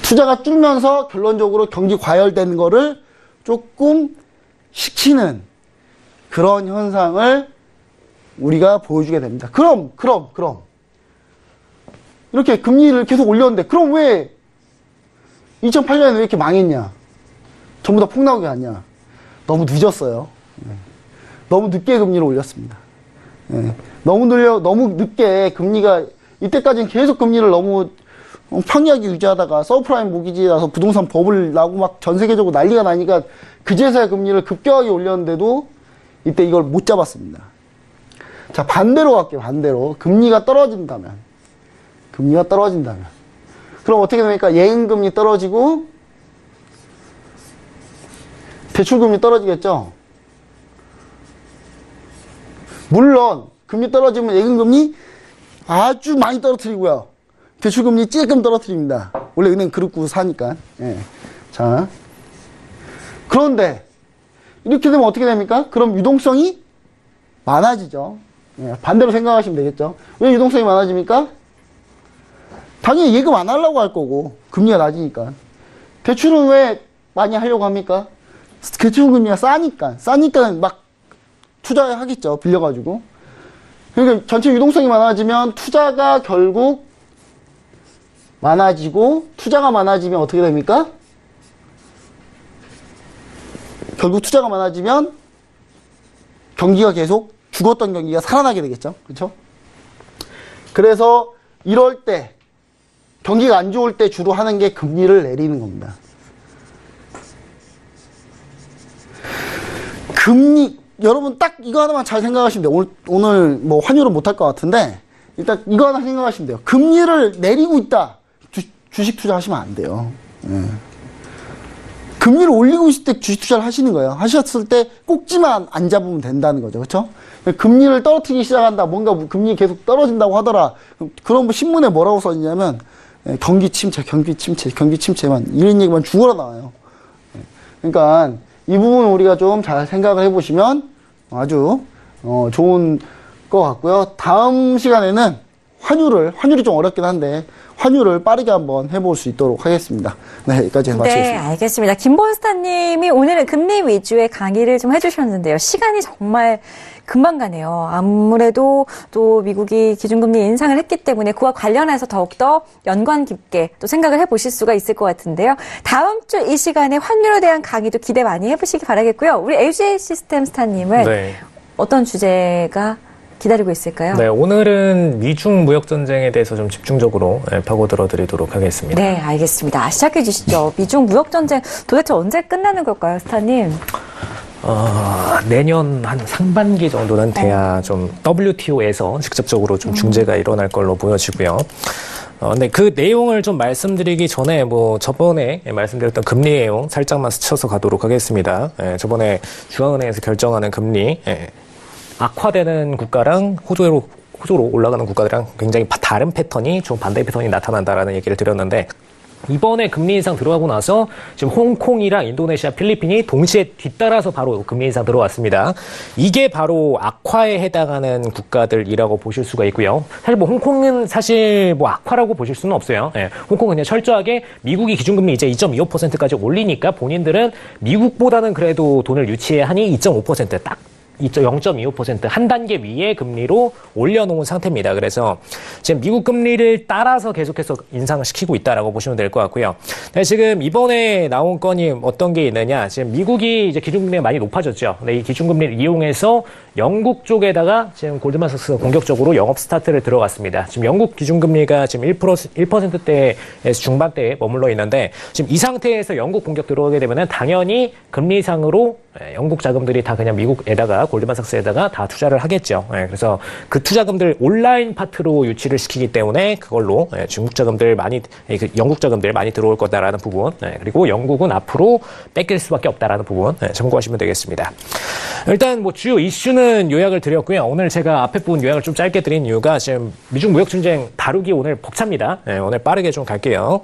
S4: 투자가 줄면서 결론적으로 경기 과열되는 거를 조금 식히는 그런 현상을 우리가 보여주게 됩니다. 그럼 이렇게 금리를 계속 올렸는데 그럼 왜 2008년에 왜 이렇게 망했냐? 전부 다 폭락이 아니야. 너무 늦었어요. 너무 늦게 금리를 올렸습니다. 너무 늦게 금리가 이때까지는 계속 금리를 너무 평이하게 유지하다가 서브프라임 모기지라서 부동산 버블 나고 막 전 세계적으로 난리가 나니까 그제서야 금리를 급격하게 올렸는데도 이때 이걸 못 잡았습니다. 자, 반대로 갈게요. 반대로. 금리가 떨어진다면. 그럼 어떻게 됩니까? 예금금리 떨어지고 대출금리 떨어지겠죠? 물론 금리 떨어지면 예금금리 아주 많이 떨어뜨리고요. 대출금리 찔끔 떨어뜨립니다. 원래 은행 그룹고 사니까. 자, 그런데 이렇게 되면 어떻게 됩니까? 그럼 유동성이 많아지죠. 반대로 생각하시면 되겠죠. 왜 유동성이 많아집니까? 당연히 예금 안 하려고 할 거고 금리가 낮으니까. 대출은 왜 많이 하려고 합니까? 대출금리가 싸니까 막 투자하겠죠. 빌려가지고. 그러니까 전체 유동성이 많아지면 투자가 결국 많아지고, 투자가 많아지면 어떻게 됩니까? 결국 투자가 많아지면 경기가 계속 죽었던 경기가 살아나게 되겠죠. 그렇죠? 그래서 이럴 때 경기가 안 좋을 때 주로 하는 게 금리를 내리는 겁니다. 금리, 여러분 딱 이거 하나만 잘 생각하시면 돼요. 오늘 뭐 환율은 못할 것 같은데 일단 이거 하나 생각하시면 돼요. 금리를 내리고 있다. 주식 투자하시면 안 돼요. 금리를 올리고 있을 때 주식 투자를 하시는 거예요. 하셨을 때 꼭지만 안 잡으면 된다는 거죠. 그렇죠? 금리를 떨어뜨리기 시작한다. 뭔가 금리 계속 떨어진다고 하더라. 그런 신문에 뭐라고 써있냐면 경기 침체만 이런 얘기만 죽어라 나와요. 그러니까 이 부분 우리가 좀 잘 생각을 해보시면 아주 좋은 것 같고요. 다음 시간에는 환율이 좀 어렵긴 한데 환율을 빠르게 한번 해볼 수 있도록 하겠습니다. 네, 여기까지 마치겠습니다.
S2: 네, 알겠습니다. 김본스타님이 오늘은 금리 위주의 강의를 좀 해주셨는데요. 시간이 정말 금방 가네요. 아무래도 또 미국이 기준금리 인상을 했기 때문에 그와 관련해서 더욱더 연관 깊게 또 생각을 해보실 수가 있을 것 같은데요. 다음 주 이 시간에 환율에 대한 강의도 기대 많이 해보시기 바라겠고요. 우리 LG 시스템 스타님은
S3: 네.
S2: 어떤 주제가 기다리고 있을까요?
S3: 네, 오늘은 미중 무역 전쟁에 대해서 좀 집중적으로 파고들어 드리도록 하겠습니다.
S2: 네, 알겠습니다. 시작해 주시죠. 미중 무역 전쟁 도대체 언제 끝나는 걸까요, 스타님?
S3: 내년 한 상반기 정도는 돼야 좀 WTO에서 직접적으로 좀 중재가 일어날 걸로 보여지고요. 근데 그 내용을 좀 말씀드리기 전에 저번에 말씀드렸던 금리 내용 살짝만 스쳐서 가도록 하겠습니다. 저번에 중앙은행에서 결정하는 금리, 악화되는 국가랑 호조로 올라가는 국가들이랑 굉장히 다른 패턴이, 좀 반대의 패턴이 나타난다라는 얘기를 드렸는데, 이번에 금리 인상 들어가고 나서 지금 홍콩이랑 인도네시아, 필리핀이 동시에 뒤따라서 바로 금리 인상 들어왔습니다. 이게 바로 악화에 해당하는 국가들이라고 보실 수가 있고요. 사실 홍콩은 사실 악화라고 보실 수는 없어요. 홍콩은 그냥 철저하게 미국이 기준금리 이제 2.25%까지 올리니까 본인들은 미국보다는 그래도 돈을 유치해야 하니 2.5% 딱 0.25% 한 단계 위의 금리로 올려놓은 상태입니다. 그래서 지금 미국 금리를 따라서 계속해서 인상을 시키고 있다라고 보시면 될 것 같고요. 지금 이번에 나온 건이 어떤 게 있느냐? 지금 미국이 이제 기준금리가 많이 높아졌죠. 근데 이 기준금리를 이용해서 영국 쪽에다가 지금 골드만삭스가 공격적으로 영업 스타트를 들어갔습니다. 지금 영국 기준금리가 지금 1%대에서 중반대에 머물러 있는데 지금 이 상태에서 영국 공격 들어오게 되면은 당연히 금리상으로 영국 자금들이 다 그냥 미국에다가 골드만삭스에다가 다 투자를 하겠죠. 그래서 그 투자금들 온라인 파트로 유치를 시키기 때문에 그걸로 중국 자금들 많이, 영국 자금들 많이 들어올 거다라는 부분, 그리고 영국은 앞으로 뺏길 수밖에 없다라는 부분 참고하시면 되겠습니다. 일단 뭐 주요 이슈는 요약을 드렸고요. 오늘 제가 앞에 부분 요약을 좀 짧게 드린 이유가 지금 미중 무역 전쟁 다루기 오늘 벅찹니다. 오늘 빠르게 좀 갈게요.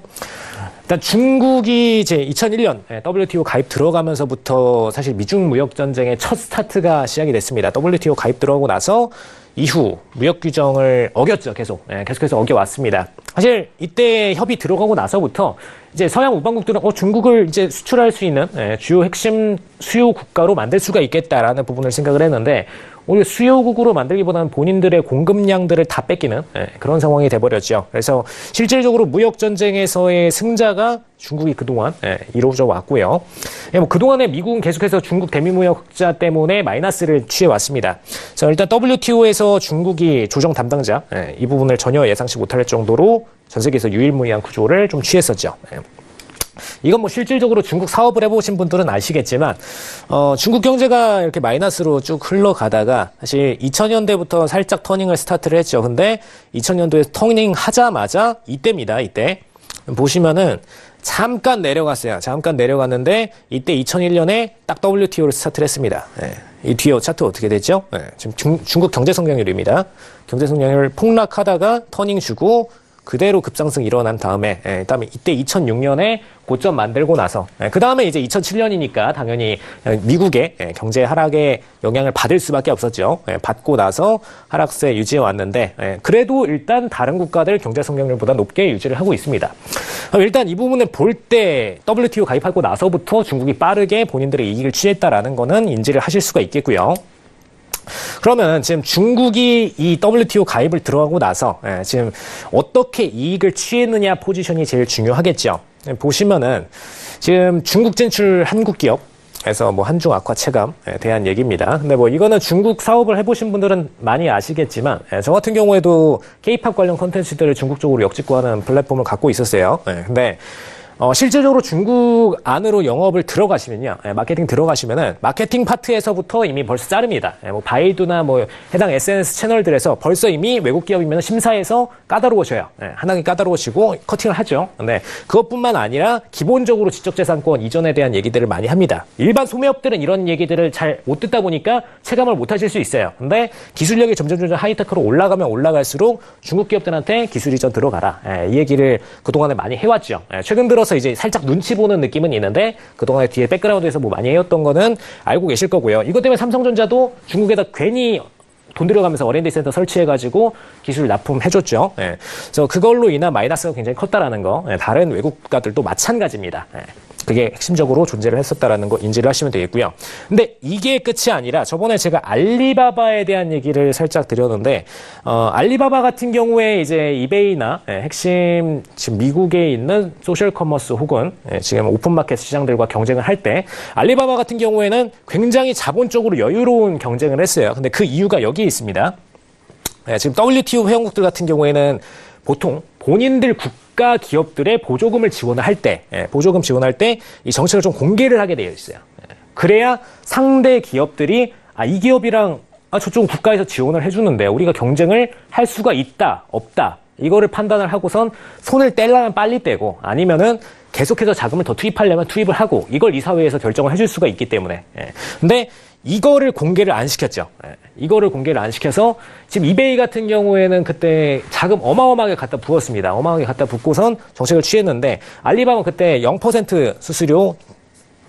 S3: 일단 중국이 이제 2001년 WTO 가입 들어가면서부터 사실 미중 무역 전쟁의 첫 스타트가 시작이 됐습니다. WTO 가입 들어가고 나서 이후 무역 규정을 어겼죠. 계속해서 어겨왔습니다. 사실 이때 협의 들어가고 나서부터 이제 서양 우방국들은 중국을 이제 수출할 수 있는 주요 핵심 수요 국가로 만들 수가 있겠다라는 부분을 생각을 했는데 오히려 수요국으로 만들기보다는 본인들의 공급량들을 다 뺏기는 그런 상황이 돼버렸죠. 그래서 실질적으로 무역 전쟁에서의 승자가 중국이 그동안 이루어져 왔고요. 뭐 그동안에 미국은 계속해서 중국 대미무역 흑자 때문에 마이너스를 취해왔습니다. 그래서 일단 WTO에서 중국이 조정 담당자 이 부분을 전혀 예상치 못할 정도로 전 세계에서 유일무이한 구조를 좀 취했었죠. 이건 뭐 실질적으로 중국 사업을 해보신 분들은 아시겠지만 중국 경제가 이렇게 마이너스로 쭉 흘러가다가 사실 2000년대부터 살짝 터닝을 스타트를 했죠. 근데 2000년도에 터닝 하자마자 이때입니다. 이때 보시면은 잠깐 내려갔어요. 잠깐 내려갔는데 이때 2001년에 딱 WTO를 스타트를 했습니다. 이 뒤에 차트 어떻게 됐죠? 지금 중국 경제 성장률입니다. 경제 성장률 폭락하다가 터닝 주고 그대로 급상승 일어난 다음에, 그다음에 이때 2006년에 고점 만들고 나서, 그 다음에 이제 2007년이니까 당연히 미국의 경제 하락에 영향을 받을 수밖에 없었죠. 받고 나서 하락세 유지해 왔는데, 그래도 일단 다른 국가들 경제 성장률보다 높게 유지를 하고 있습니다. 일단 이 부분을 볼 때 WTO 가입하고 나서부터 중국이 빠르게 본인들의 이익을 취했다라는 거는 인지를 하실 수가 있겠고요. 그러면 지금 중국이 이 WTO 가입을 들어가고 나서 지금 어떻게 이익을 취했느냐 포지션이 제일 중요하겠죠. 보시면은 지금 중국 진출 한국 기업에서 뭐 한중 아쿠아 체감에 대한 얘기입니다. 근데 뭐 이거는 중국 사업을 해보신 분들은 많이 아시겠지만 저 같은 경우에도 K-팝 관련 콘텐츠들을 중국 쪽으로 역직구하는 플랫폼을 갖고 있었어요. 근데 실질적으로 중국 안으로 영업을 들어가시면요. 마케팅 들어가시면은 마케팅 파트에서부터 이미 벌써 자릅니다. 뭐 바이두나 뭐 해당 SNS 채널들에서 벌써 이미 외국 기업이면 심사에서 까다로워져요. 하나가 까다로워지고 커팅을 하죠. 근데 그것뿐만 아니라 기본적으로 지적재산권 이전에 대한 얘기들을 많이 합니다. 일반 소매업들은 이런 얘기들을 잘 못 듣다 보니까 체감을 못 하실 수 있어요. 근데 기술력이 점점 하이테크로 올라가면 올라갈수록 중국 기업들한테 기술 이전 들어가라. 이 얘기를 그동안에 많이 해왔죠. 최근 들어서 이제 살짝 눈치 보는 느낌은 있는데 그동안에 뒤에 백그라운드에서 뭐 많이 해왔던 거는 알고 계실 거고요. 이것 때문에 삼성전자도 중국에다 괜히 돈 들여가면서 R&D 센터 설치해가지고 기술 납품해줬죠. 그래서 그걸로 인한 마이너스가 굉장히 컸다라는 거. 다른 외국 국가들도 마찬가지입니다. 그게 핵심적으로 존재를 했었다라는 거 인지를 하시면 되겠고요. 근데 이게 끝이 아니라 저번에 제가 알리바바에 대한 얘기를 살짝 드렸는데 알리바바 같은 경우에 이제 이베이나 핵심 지금 미국에 있는 소셜 커머스 혹은 지금 오픈마켓 시장들과 경쟁을 할 때 알리바바 같은 경우에는 굉장히 자본적으로 여유로운 경쟁을 했어요. 근데 그 이유가 여기에 있습니다. 지금 WTO 회원국들 같은 경우에는 보통 본인들 국가 기업들의 보조금을 지원을 할 때, 보조금 지원할 때 이 정책을 좀 공개를 하게 되어 있어요. 그래야 상대 기업들이 이 기업이랑 저쪽 국가에서 지원을 해주는데 우리가 경쟁을 할 수가 있다, 없다 이거를 판단을 하고선 손을 떼려면 빨리 떼고 아니면은 계속해서 자금을 더 투입하려면 투입을 하고 이걸 이사회에서 결정을 해줄 수가 있기 때문에. 근데 이거를 공개를 안 시켰죠. 이거를 공개를 안 시켜서 지금 이베이 같은 경우에는 그때 자금 어마어마하게 갖다 부었습니다. 어마어마하게 갖다 붓고선 정책을 취했는데 알리바바는 그때 0% 수수료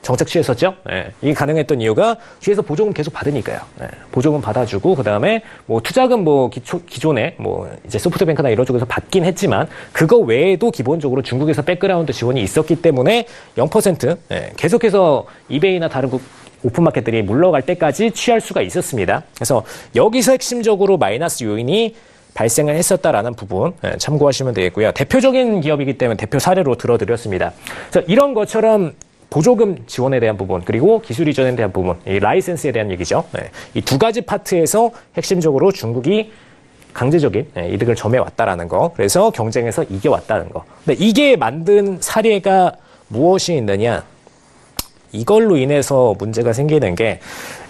S3: 정책 취했었죠. 이게 가능했던 이유가 뒤에서 보조금 계속 받으니까요. 보조금 받아주고 그다음에 뭐 투자금 뭐 기존에 뭐 이제 소프트뱅크나 이런 쪽에서 받긴 했지만 그거 외에도 기본적으로 중국에서 백그라운드 지원이 있었기 때문에 0% 계속해서 이베이나 다른 오픈마켓들이 물러갈 때까지 취할 수가 있었습니다. 그래서 여기서 핵심적으로 마이너스 요인이 발생을 했었다라는 부분 참고하시면 되겠고요. 대표적인 기업이기 때문에 대표 사례로 들어드렸습니다. 그래서 이런 것처럼 보조금 지원에 대한 부분 그리고 기술 이전에 대한 부분, 이 라이센스에 대한 얘기죠. 이 두 가지 파트에서 핵심적으로 중국이 강제적인 이득을 점해왔다라는 거, 그래서 경쟁에서 이겨왔다는 거. 근데 이게 만든 사례가 무엇이 있느냐? 이걸로 인해서 문제가 생기는 게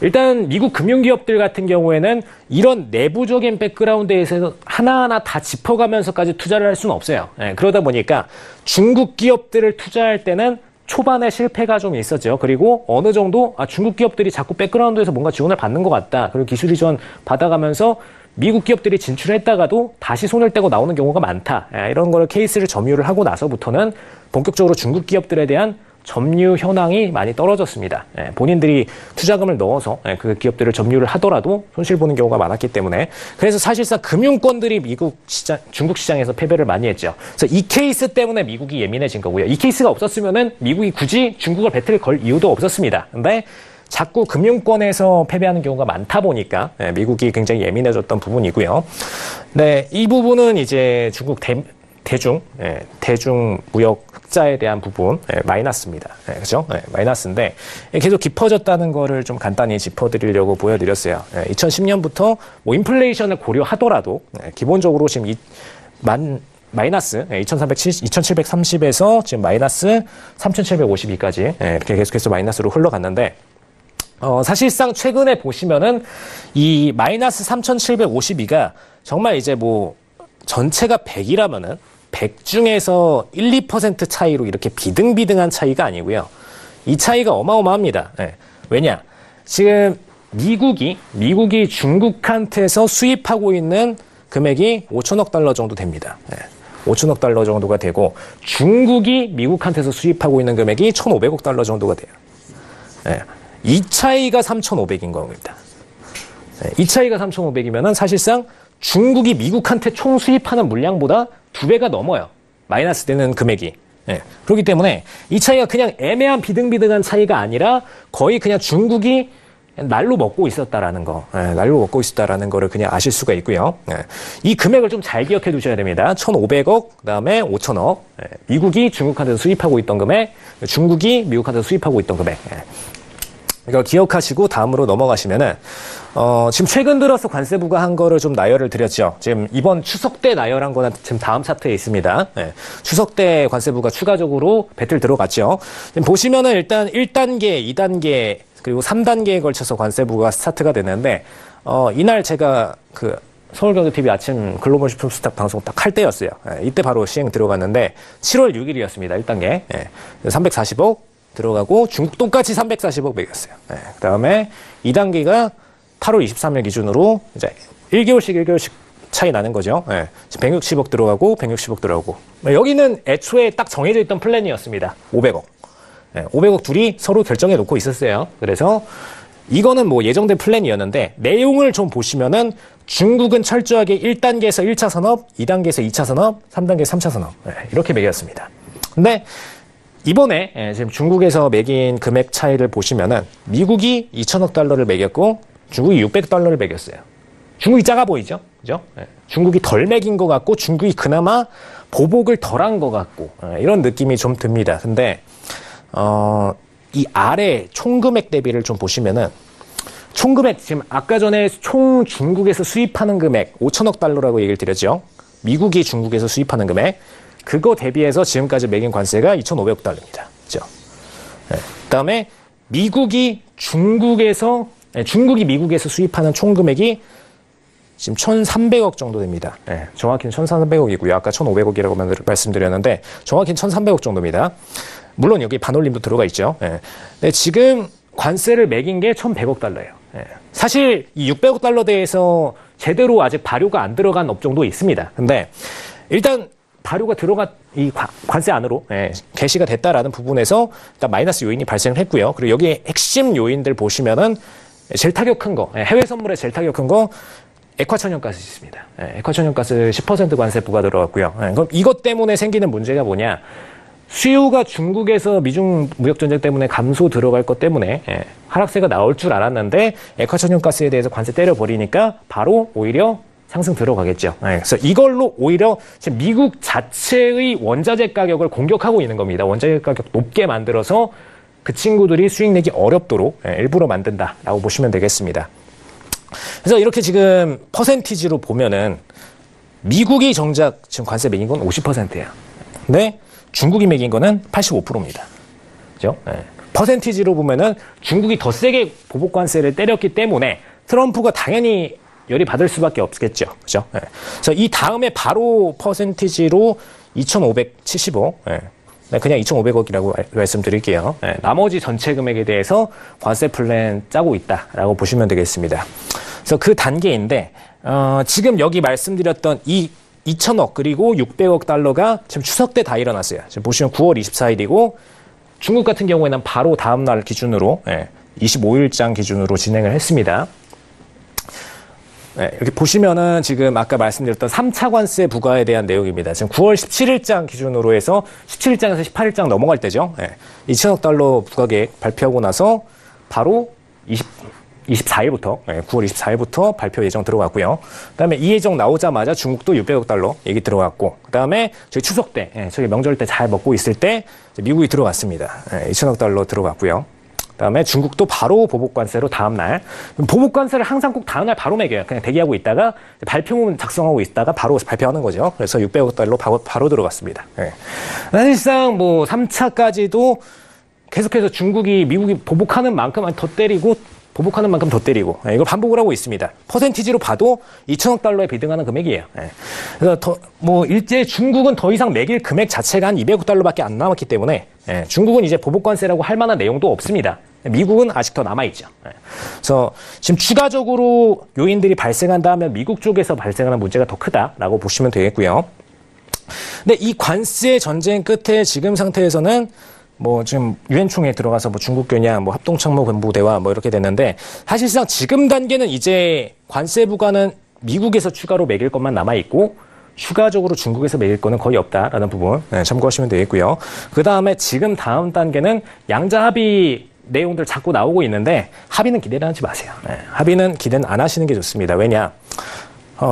S3: 일단 미국 금융기업들 같은 경우에는 이런 내부적인 백그라운드에서 하나하나 다 짚어가면서까지 투자를 할 수는 없어요. 그러다 보니까 중국 기업들을 투자할 때는 초반에 실패가 좀 있었죠. 그리고 어느 정도 중국 기업들이 자꾸 백그라운드에서 뭔가 지원을 받는 것 같다. 그리고 기술이 지원 받아가면서 미국 기업들이 진출했다가도 다시 손을 떼고 나오는 경우가 많다. 이런 거를 케이스를 점유를 하고 나서부터는 본격적으로 중국 기업들에 대한 점유 현황이 많이 떨어졌습니다. 본인들이 투자금을 넣어서 그 기업들을 점유를 하더라도 손실 보는 경우가 많았기 때문에, 그래서 사실상 금융권들이 미국 시장, 중국 시장에서 패배를 많이 했죠. 그래서 이 케이스 때문에 미국이 예민해진 거고요. 이 케이스가 없었으면은 미국이 굳이 중국을 배틀을 걸 이유도 없었습니다. 근데 자꾸 금융권에서 패배하는 경우가 많다 보니까 미국이 굉장히 예민해졌던 부분이고요. 네, 이 부분은 이제 중국 대중 무역 흑자에 대한 부분 마이너스입니다. 그죠? 마이너스인데 계속 깊어졌다는 거를 좀 간단히 짚어드리려고 보여드렸어요. 2010년부터 뭐 인플레이션을 고려하더라도 기본적으로 지금 마이너스 2730에서 지금 마이너스 3752까지 이렇게 계속해서 마이너스로 흘러갔는데, 사실상 최근에 보시면은 이 마이너스 3752가 정말 이제 뭐 전체가 100이라면은 100 중에서 1, 2% 차이로 이렇게 비등비등한 차이가 아니고요. 이 차이가 어마어마합니다. 왜냐? 지금 미국이 중국한테서 수입하고 있는 금액이 5천억 달러 정도 됩니다. 5천억 달러 정도가 되고, 중국이 미국한테서 수입하고 있는 금액이 1,500억 달러 정도가 돼요. 이 차이가 3,500인 겁니다. 이 차이가 3,500이면은 사실상 중국이 미국한테 총 수입하는 물량보다 2배가 넘어요. 마이너스 되는 금액이. 그렇기 때문에 이 차이가 그냥 애매한 비등비등한 차이가 아니라 거의 그냥 중국이 날로 먹고 있었다라는 거, 날로 먹고 있었다라는 거를 그냥 아실 수가 있고요. 이 금액을 좀 잘 기억해 두셔야 됩니다. 1,500억, 그다음에 5천억. 미국이 중국한테서 수입하고 있던 금액, 중국이 미국한테서 수입하고 있던 금액. 이거 기억하시고 다음으로 넘어가시면은, 지금 최근 들어서 관세부가 한 거를 좀 나열을 드렸죠. 지금 이번 추석 때 나열한 거는 지금 다음 차트에 있습니다. 추석 때 관세부가 추가적으로 배틀 들어갔죠. 지금 보시면은 일단 1단계, 2단계, 그리고 3단계에 걸쳐서 관세부가 스타트가 됐는데, 이날 제가 서울경제TV 아침 글로벌 슈퍼스탑 방송 딱 할 때였어요. 이때 바로 시행 들어갔는데, 7월 6일이었습니다. 1단계. 340억. 들어가고 중국 똑같이 340억 매겼어요. 그 다음에 2단계가 8월 23일 기준으로 이제 1개월씩 차이 나는 거죠. 160억 들어가고 160억 들어가고, 여기는 애초에 딱 정해져 있던 플랜이었습니다. 500억. 500억 둘이 서로 결정해 놓고 있었어요. 그래서 이거는 뭐 예정된 플랜이었는데, 내용을 좀 보시면은 중국은 철저하게 1단계에서 1차 산업, 2단계에서 2차 산업, 3단계 3차 산업 이렇게 매겼습니다. 근데 이번에 지금 중국에서 매긴 금액 차이를 보시면은 미국이 2천억 달러를 매겼고 중국이 600억 달러를 매겼어요. 중국이 작아 보이죠? 그죠? 중국이 덜 매긴 것 같고 중국이 그나마 보복을 덜한 것 같고 이런 느낌이 좀 듭니다. 근데 이 아래 총금액 대비를 좀 보시면은, 총금액 지금 아까 전에 총 중국에서 수입하는 금액 5천억 달러라고 얘기를 드렸죠. 미국이 중국에서 수입하는 금액, 그거 대비해서 지금까지 매긴 관세가 2,500억 달러입니다. 그죠? 그다음에 중국이 미국에서 수입하는 총 금액이 지금 1,300억 정도 됩니다. 정확히는 1,300억이고요. 아까 1,500억이라고 말씀드렸는데 정확히는 1,300억 정도입니다. 물론 여기 반올림도 들어가 있죠. 근데 지금 관세를 매긴 게 1,100억 달러예요. 사실 이 600억 달러 대해서 제대로 아직 발효가 안 들어간 업종도 있습니다. 근데 일단 발효가 이 관세 안으로 개시가 됐다라는 부분에서 일단 마이너스 요인이 발생을 했고요. 그리고 여기 핵심 요인들 보시면은 제일 타격한 거, 해외 선물에 제일 타격한 거 액화천연가스 있습니다. 액화천연가스 10% 관세 부과 들어갔고요. 그럼 이것 때문에 생기는 문제가 뭐냐? 수요가 중국에서 미중 무역 전쟁 때문에 감소 들어갈 것 때문에 하락세가 나올 줄 알았는데 액화천연가스에 대해서 관세 때려버리니까 바로 오히려 상승 들어가겠죠. 그래서 이걸로 오히려 지금 미국 자체의 원자재 가격을 공격하고 있는 겁니다. 원자재 가격 높게 만들어서 그 친구들이 수익 내기 어렵도록 일부러 만든다라고 보시면 되겠습니다. 그래서 이렇게 지금 퍼센티지로 보면은 미국이 정작 지금 관세 매긴 건 50%예요. 근데 중국이 매긴 거는 85%입니다. 그죠? 퍼센티지로 보면은 중국이 더 세게 보복 관세를 때렸기 때문에 트럼프가 당연히 열이 받을 수밖에 없겠죠. 그죠? 그래서 이 다음에 바로 퍼센티지로 2,575. 그냥 2,500억이라고 말씀드릴게요. 나머지 전체 금액에 대해서 관세 플랜 짜고 있다라고 보시면 되겠습니다. 그래서 그 단계인데, 지금 여기 말씀드렸던 이 2,000억 그리고 600억 달러가 지금 추석 때 다 일어났어요. 지금 보시면 9월 24일이고 중국 같은 경우에는 바로 다음 날 기준으로 25일장 기준으로 진행을 했습니다. 이렇게 보시면은 지금 아까 말씀드렸던 3차 관세 부과에 대한 내용입니다. 지금 9월 17일장 기준으로 해서 17일장에서 18일장 넘어갈 때죠. 2,000억 달러 부과 계획 발표하고 나서 바로 24일부터 9월 24일부터 발표 예정 들어갔고요. 그다음에 이 예정 나오자마자 중국도 600억 달러 얘기 들어갔고, 그다음에 저희 추석 때, 저희 명절 때 잘 먹고 있을 때 미국이 들어갔습니다. 2,000억 달러 들어갔고요. 그다음에 중국도 바로 보복관세로 다음날, 보복관세를 항상 꼭 다음날 바로 매겨요. 그냥 대기하고 있다가 발표문 작성하고 있다가 바로 발표하는 거죠. 그래서 600억 달러 바로 들어갔습니다. 사실상 뭐 3차까지도 계속해서 중국이 미국이 보복하는 만큼 더 때리고 보복하는 만큼 더 때리고 이걸 반복을 하고 있습니다. 퍼센티지로 봐도 2,000억 달러에 비등하는 금액이에요. 그래서 일제 중국은 더 이상 매길 금액 자체가 한 200억 달러밖에 안 남았기 때문에 중국은 이제 보복관세라고 할 만한 내용도 없습니다. 미국은 아직 더 남아있죠. 그래서 지금 추가적으로 요인들이 발생한다면 미국 쪽에서 발생하는 문제가 더 크다라고 보시면 되겠고요. 근데 이 관세 전쟁 끝에 지금 상태에서는 지금 유엔 총회에 들어가서 중국 교냥, 합동참모본부대화 이렇게 됐는데, 사실상 지금 단계는 이제 관세 부과는 미국에서 추가로 매길 것만 남아있고, 추가적으로 중국에서 매길 거는 거의 없다라는 부분 참고하시면 되겠고요. 그 다음에 지금 다음 단계는 양자 합의 내용들 자꾸 나오고 있는데, 합의는 기대를 하지 마세요. 합의는 기대는 안 하시는 게 좋습니다. 왜냐?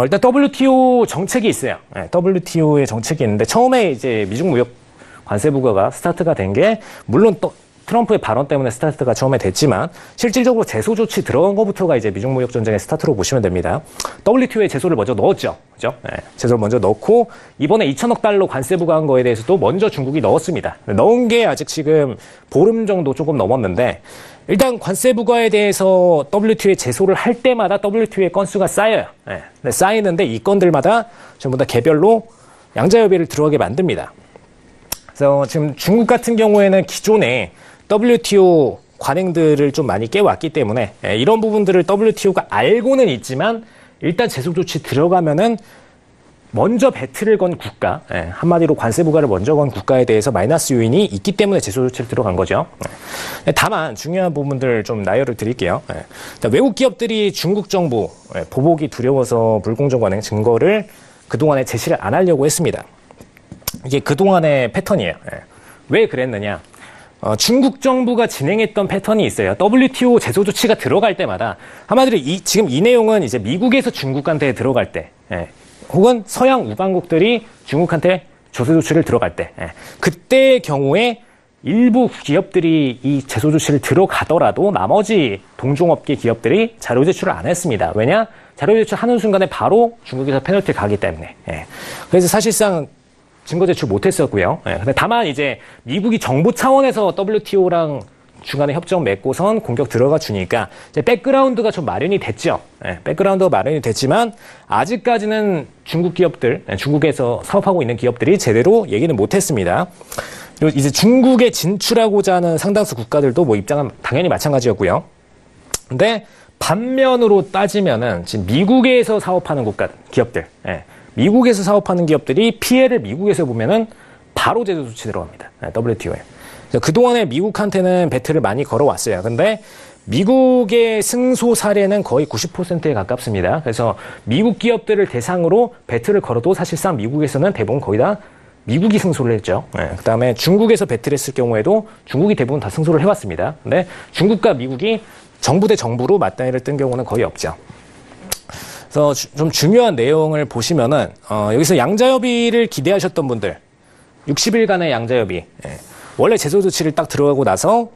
S3: 일단 WTO 정책이 있어요. WTO의 정책이 있는데, 처음에 이제 미중 무역 관세 부과가 스타트가 된 게, 물론 또 트럼프의 발언 때문에 스타트가 처음에 됐지만 실질적으로 제소 조치 들어간 것부터가 이제 미중 무역 전쟁의 스타트로 보시면 됩니다. WTO에 제소를 먼저 넣었죠. 그죠? 제소를 먼저 넣고 이번에 2,000억 달러 관세 부과한 거에 대해서도 먼저 중국이 넣었습니다. 넣은 게 아직 지금 보름 정도 조금 넘었는데, 일단 관세 부과에 대해서 WTO에 제소를 할 때마다 WTO의 건수가 쌓여요. 쌓이는데 이 건들마다 전부 다 개별로 양자협의를 들어가게 만듭니다. 그래서 지금 중국 같은 경우에는 기존에 WTO 관행들을 좀 많이 깨왔기 때문에 이런 부분들을 WTO가 알고는 있지만 일단 제소 조치 들어가면은 먼저 배틀을 건 국가, 한마디로 관세 부과를 먼저 건 국가에 대해서 마이너스 요인이 있기 때문에 제소 조치를 들어간 거죠. 다만 중요한 부분들 좀 나열을 드릴게요. 외국 기업들이 중국 정부 보복이 두려워서 불공정 관행 증거를 그동안에 제시를 안 하려고 했습니다. 이게 그동안의 패턴이에요. 왜 그랬느냐? 중국 정부가 진행했던 패턴이 있어요. WTO 제소 조치가 들어갈 때마다, 한마디로 지금 이 내용은 이제 미국에서 중국한테 들어갈 때, 혹은 서양 우방국들이 중국한테 제소 조치를 들어갈 때, 그때의 경우에 일부 기업들이 이 제소 조치를 들어가더라도 나머지 동종업계 기업들이 자료 제출을 안 했습니다. 왜냐? 자료 제출하는 순간에 바로 중국에서 페널티 가기 때문에. 그래서 사실상 증거 제출 못했었고요. 근데 다만 이제 미국이 정부 차원에서 WTO랑 중간에 협정 맺고선 공격 들어가 주니까 이제 백그라운드가 좀 마련이 됐죠. 백그라운드가 마련이 됐지만 아직까지는 중국 기업들, 중국에서 사업하고 있는 기업들이 제대로 얘기는 못했습니다. 그리고 이제 중국에 진출하고자 하는 상당수 국가들도 입장은 당연히 마찬가지였고요. 근데 반면으로 따지면은 지금 미국에서 사업하는 기업들, 미국에서 사업하는 기업들이 피해를 미국에서 보면은 바로 제소 조치 들어갑니다. WTO에. 그동안에 미국한테는 배틀을 많이 걸어왔어요. 근데 미국의 승소 사례는 거의 90%에 가깝습니다. 그래서 미국 기업들을 대상으로 배틀을 걸어도 사실상 미국에서는 대부분 거의 다 미국이 승소를 했죠. 그다음에 중국에서 배틀했을 경우에도 중국이 대부분 다 승소를 해왔습니다. 근데 중국과 미국이 정부 대 정부로 맞다이를 뜬 경우는 거의 없죠. 그래서 좀 중요한 내용을 보시면은 여기서 양자협의를 기대하셨던 분들 60일간의 양자협의 원래 제소 조치를 딱 들어가고 나서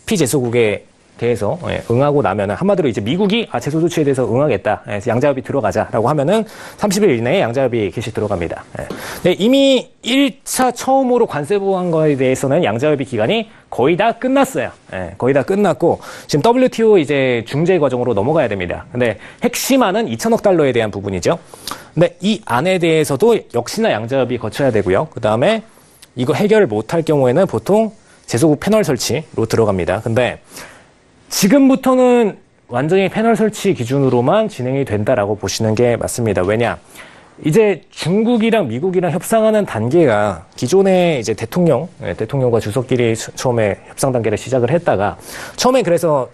S3: 피제소국에 대해서 응하고 나면은 한마디로 이제 미국이 제소 조치에 대해서 응하겠다. 양자협의 들어가자라고 하면은 30일 이내에 양자협의 개시 들어갑니다. 근데 이미 1차 처음으로 관세 보호한 거에 대해서는 양자협의 기간이 거의 다 끝났어요. 거의 다 끝났고 지금 WTO 이제 중재 과정으로 넘어가야 됩니다. 근데 핵심안은 2천억 달러에 대한 부분이죠. 근데 이 안에 대해서도 역시나 양자협의 거쳐야 되고요. 그다음에 이거 해결을 못할 경우에는 보통 제소국 패널 설치로 들어갑니다. 근데 지금부터는 완전히 패널 설치 기준으로만 진행이 된다라고 보시는 게 맞습니다. 왜냐? 이제 중국이랑 미국이랑 협상하는 단계가 기존에 이제 대통령과 주석끼리 처음에 협상 단계를 시작을 했다가 처음에 그래서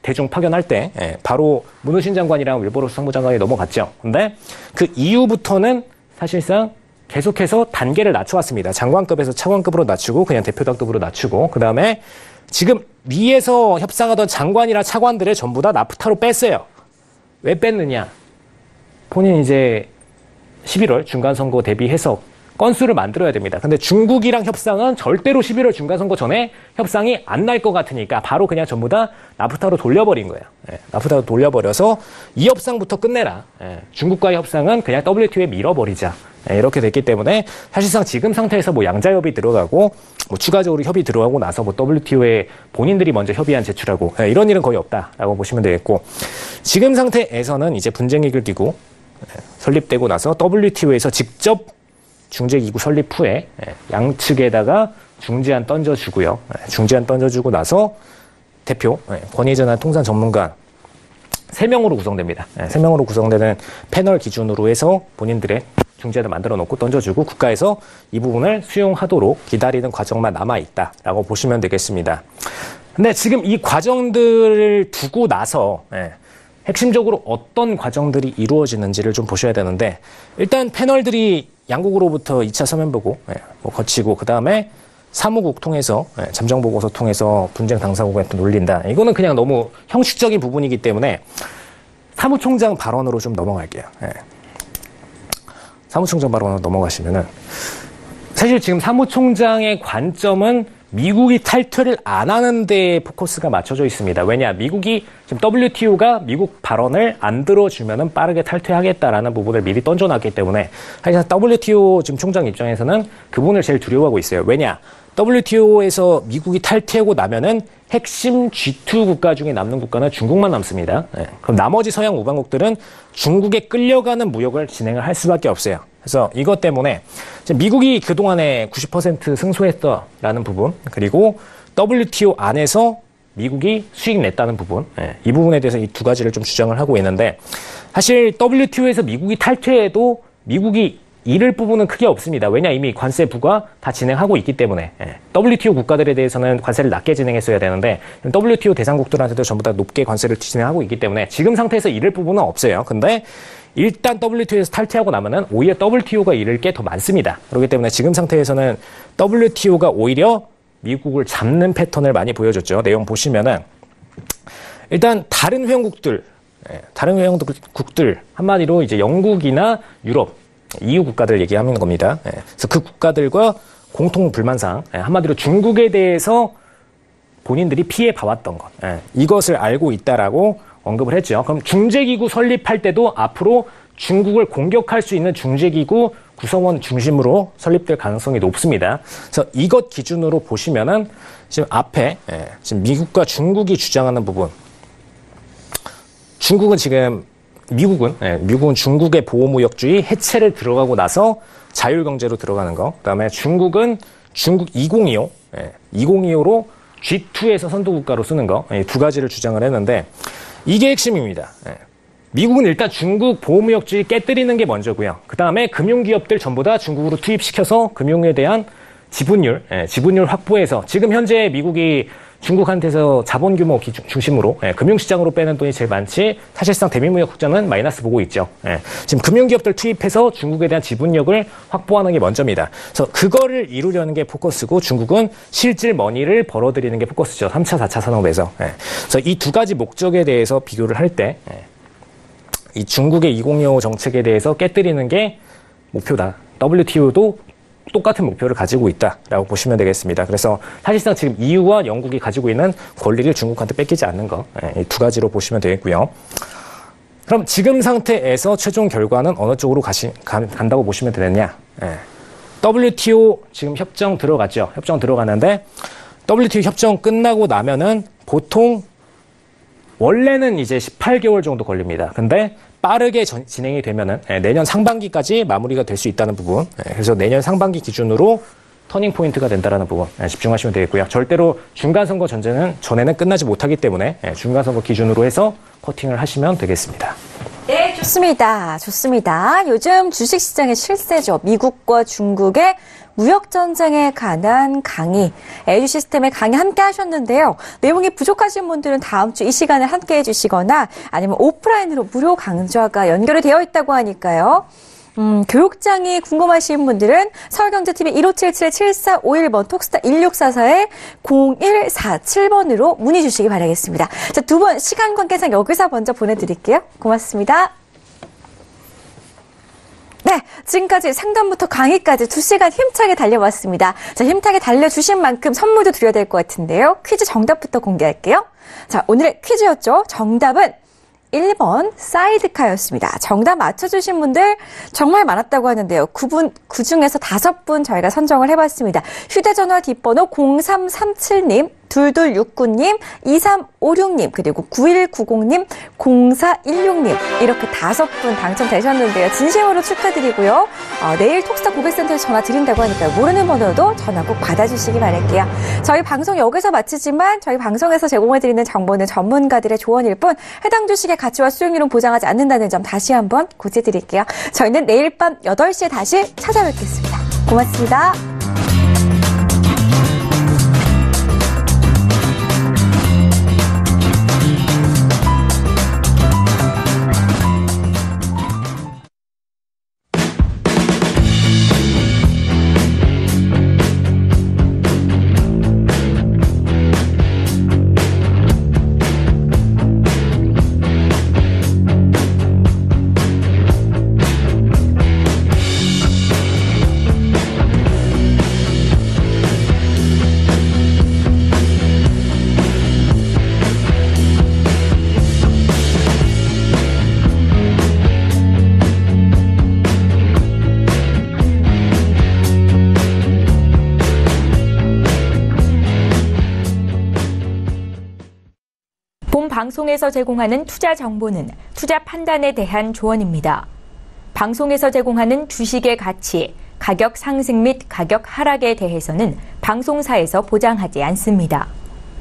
S3: 대중 파견할 때 바로 문우신 장관이랑 윌버로스 상무장관이 넘어갔죠. 근데 그 이후부터는 사실상 계속해서 단계를 낮춰왔습니다. 장관급에서 차관급으로 낮추고 그냥 대표단급으로 낮추고 그 다음에 지금 위에서 협상하던 장관이나 차관들을 전부 다 나프타로 뺐어요. 왜 뺐느냐? 본인 이제 11월 중간선거 대비해서 건수를 만들어야 됩니다. 근데 중국이랑 협상은 절대로 11월 중간선거 전에 협상이 안 날 것 같으니까 바로 그냥 전부 다 나프타로 돌려버린 거예요. 나프타로 돌려버려서 이 협상부터 끝내라. 중국과의 협상은 그냥 WTO에 밀어버리자. 이렇게 됐기 때문에 사실상 지금 상태에서 뭐 양자협의 들어가고 뭐 추가적으로 협의 들어가고 나서 뭐 WTO에 본인들이 먼저 협의안 제출하고 이런 일은 거의 없다라고 보시면 되겠고 지금 상태에서는 이제 분쟁해결기구 설립되고 나서 WTO에서 직접 중재기구 설립 후에 양측에다가 중재안 던져주고요. 중재안 던져주고 나서 대표, 권위전환 통상 전문가 3명으로 구성됩니다. 3명으로 구성되는 패널 기준으로 해서 본인들의 중재를 만들어 놓고 던져주고 국가에서 이 부분을 수용하도록 기다리는 과정만 남아있다라고 보시면 되겠습니다. 근데 지금 이 과정들을 두고 나서 핵심적으로 어떤 과정들이 이루어지는지를 좀 보셔야 되는데 일단 패널들이 양국으로부터 2차 서면 보고 거치고 그 다음에 사무국 통해서 잠정보고서 통해서 분쟁 당사국한테 놀린다. 이거는 그냥 너무 형식적인 부분이기 때문에 사무총장 발언으로 좀 넘어갈게요. 사무총장 발언으로 넘어가시면은 사실 지금 사무총장의 관점은 미국이 탈퇴를 안 하는 데에 포커스가 맞춰져 있습니다. 왜냐? 미국이 지금 WTO가 미국 발언을 안 들어주면은 빠르게 탈퇴하겠다라는 부분을 미리 던져놨기 때문에 사실 WTO 지금 총장 입장에서는 그 부분을 제일 두려워하고 있어요. 왜냐? WTO에서 미국이 탈퇴하고 나면은 핵심 G2 국가 중에 남는 국가는 중국만 남습니다. 그럼 나머지 서양 우방국들은 중국에 끌려가는 무역을 진행을 할 수밖에 없어요. 그래서 이것 때문에 미국이 그동안에 90% 승소했다라는 부분 그리고 WTO 안에서 미국이 수익 냈다는 부분 이 부분에 대해서 이 두 가지를 좀 주장을 하고 있는데 사실 WTO에서 미국이 탈퇴해도 미국이 잃을 부분은 크게 없습니다. 왜냐 이미 관세 부과 다 진행하고 있기 때문에 WTO 국가들에 대해서는 관세를 낮게 진행했어야 되는데 WTO 대상국들한테도 전부 다 높게 관세를 진행하고 있기 때문에 지금 상태에서 잃을 부분은 없어요. 근데 일단 WTO에서 탈퇴하고 나면은 오히려 WTO가 잃을 게 더 많습니다. 그렇기 때문에 지금 상태에서는 WTO가 오히려 미국을 잡는 패턴을 많이 보여줬죠. 내용 보시면은 일단 다른 회원국들 한마디로 이제 영국이나 유럽 EU 국가들 얘기하는 겁니다. 그래서 그 국가들과 공통 불만사항, 한마디로 중국에 대해서 본인들이 피해 봐왔던 것, 이것을 알고 있다라고 언급을 했죠. 그럼 중재기구 설립할 때도 앞으로 중국을 공격할 수 있는 중재기구 구성원 중심으로 설립될 가능성이 높습니다. 그래서 이것 기준으로 보시면은 지금 앞에 지금 미국과 중국이 주장하는 부분, 미국은 중국의 보호무역주의 해체를 들어가고 나서 자율경제로 들어가는 거. 그다음에 중국은 중국 2025로 G2에서 선도국가로 쓰는 거. 두 가지를 주장을 했는데 이게 핵심입니다. 미국은 일단 중국 보호무역주의 깨뜨리는 게 먼저고요. 그다음에 금융기업들 전부 다 중국으로 투입시켜서 금융에 대한 지분율 확보해서 지금 현재 미국이 중국한테서 자본 규모 중심으로 금융시장으로 빼는 돈이 제일 많지 사실상 대미무역 흑자는 마이너스 보고 있죠. 지금 금융기업들 투입해서 중국에 대한 지분력을 확보하는 게 먼저입니다. 그래서 그거를 이루려는 게 포커스고 중국은 실질 머니를 벌어들이는 게 포커스죠. 3차, 4차 산업에서. 그래서 이 두 가지 목적에 대해서 비교를 할 때 이 중국의 2025 정책에 대해서 깨뜨리는 게 목표다. WTO도 똑같은 목표를 가지고 있다라고 보시면 되겠습니다. 그래서 사실상 지금 EU와 영국이 가지고 있는 권리를 중국한테 뺏기지 않는 거, 이 두 가지로 보시면 되겠고요. 그럼 지금 상태에서 최종 결과는 어느 쪽으로 간다고 보시면 되느냐? WTO 지금 협정 들어갔죠. 협정 들어갔는데 WTO 협정 끝나고 나면은 보통 원래는 이제 18개월 정도 걸립니다. 근데 빠르게 진행이 되면은 내년 상반기까지 마무리가 될 수 있다는 부분. 그래서 내년 상반기 기준으로 터닝 포인트가 된다는 부분 집중하시면 되겠고요. 절대로 중간선거 전에는 끝나지 못하기 때문에 중간선거 기준으로 해서 커팅을 하시면 되겠습니다.
S2: 네, 좋습니다. 좋습니다. 요즘 주식시장의 실세죠. 미국과 중국의 무역전쟁에 관한 강의, 에듀시스템의 강의 함께 하셨는데요. 내용이 부족하신 분들은 다음 주 이 시간에 함께 해주시거나 아니면 오프라인으로 무료 강좌가 연결이 되어 있다고 하니까요. 교육장이 궁금하신 분들은 서울경제TV 1577-7451번 톡스타 1644-0147번으로 문의 주시기 바라겠습니다. 자, 두 분 시간 관계상 여기서 먼저 보내드릴게요. 고맙습니다. 네, 지금까지 상담부터 강의까지 2시간 힘차게 달려봤습니다. 자, 힘차게 달려주신 만큼 선물도 드려야 될 것 같은데요. 퀴즈 정답부터 공개할게요. 자, 오늘의 퀴즈였죠. 정답은 1번 사이드카였습니다. 정답 맞춰주신 분들 정말 많았다고 하는데요. 그 중에서 5분 저희가 선정을 해봤습니다. 휴대전화 뒷번호 0337님, 2269님, 2356님, 그리고 9190님, 0416님 이렇게 5분 당첨되셨는데요. 진심으로 축하드리고요. 내일 톡스타 고객센터에서 전화 드린다고 하니까요. 모르는 번호도 전화 꼭 받아주시기 바랄게요. 저희 방송 여기서 마치지만 저희 방송에서 제공해드리는 정보는 전문가들의 조언일 뿐 해당 주식의 가치와 수익률은 보장하지 않는다는 점 다시 한번 고지드릴게요. 저희는 내일 밤 8시에 다시 찾아뵙겠습니다. 고맙습니다.
S1: 본 방송에서 제공하는 투자 정보는 투자 판단에 대한 조언입니다. 방송에서 제공하는 주식의 가치, 가격 상승 및 가격 하락에 대해서는 방송사에서 보장하지 않습니다.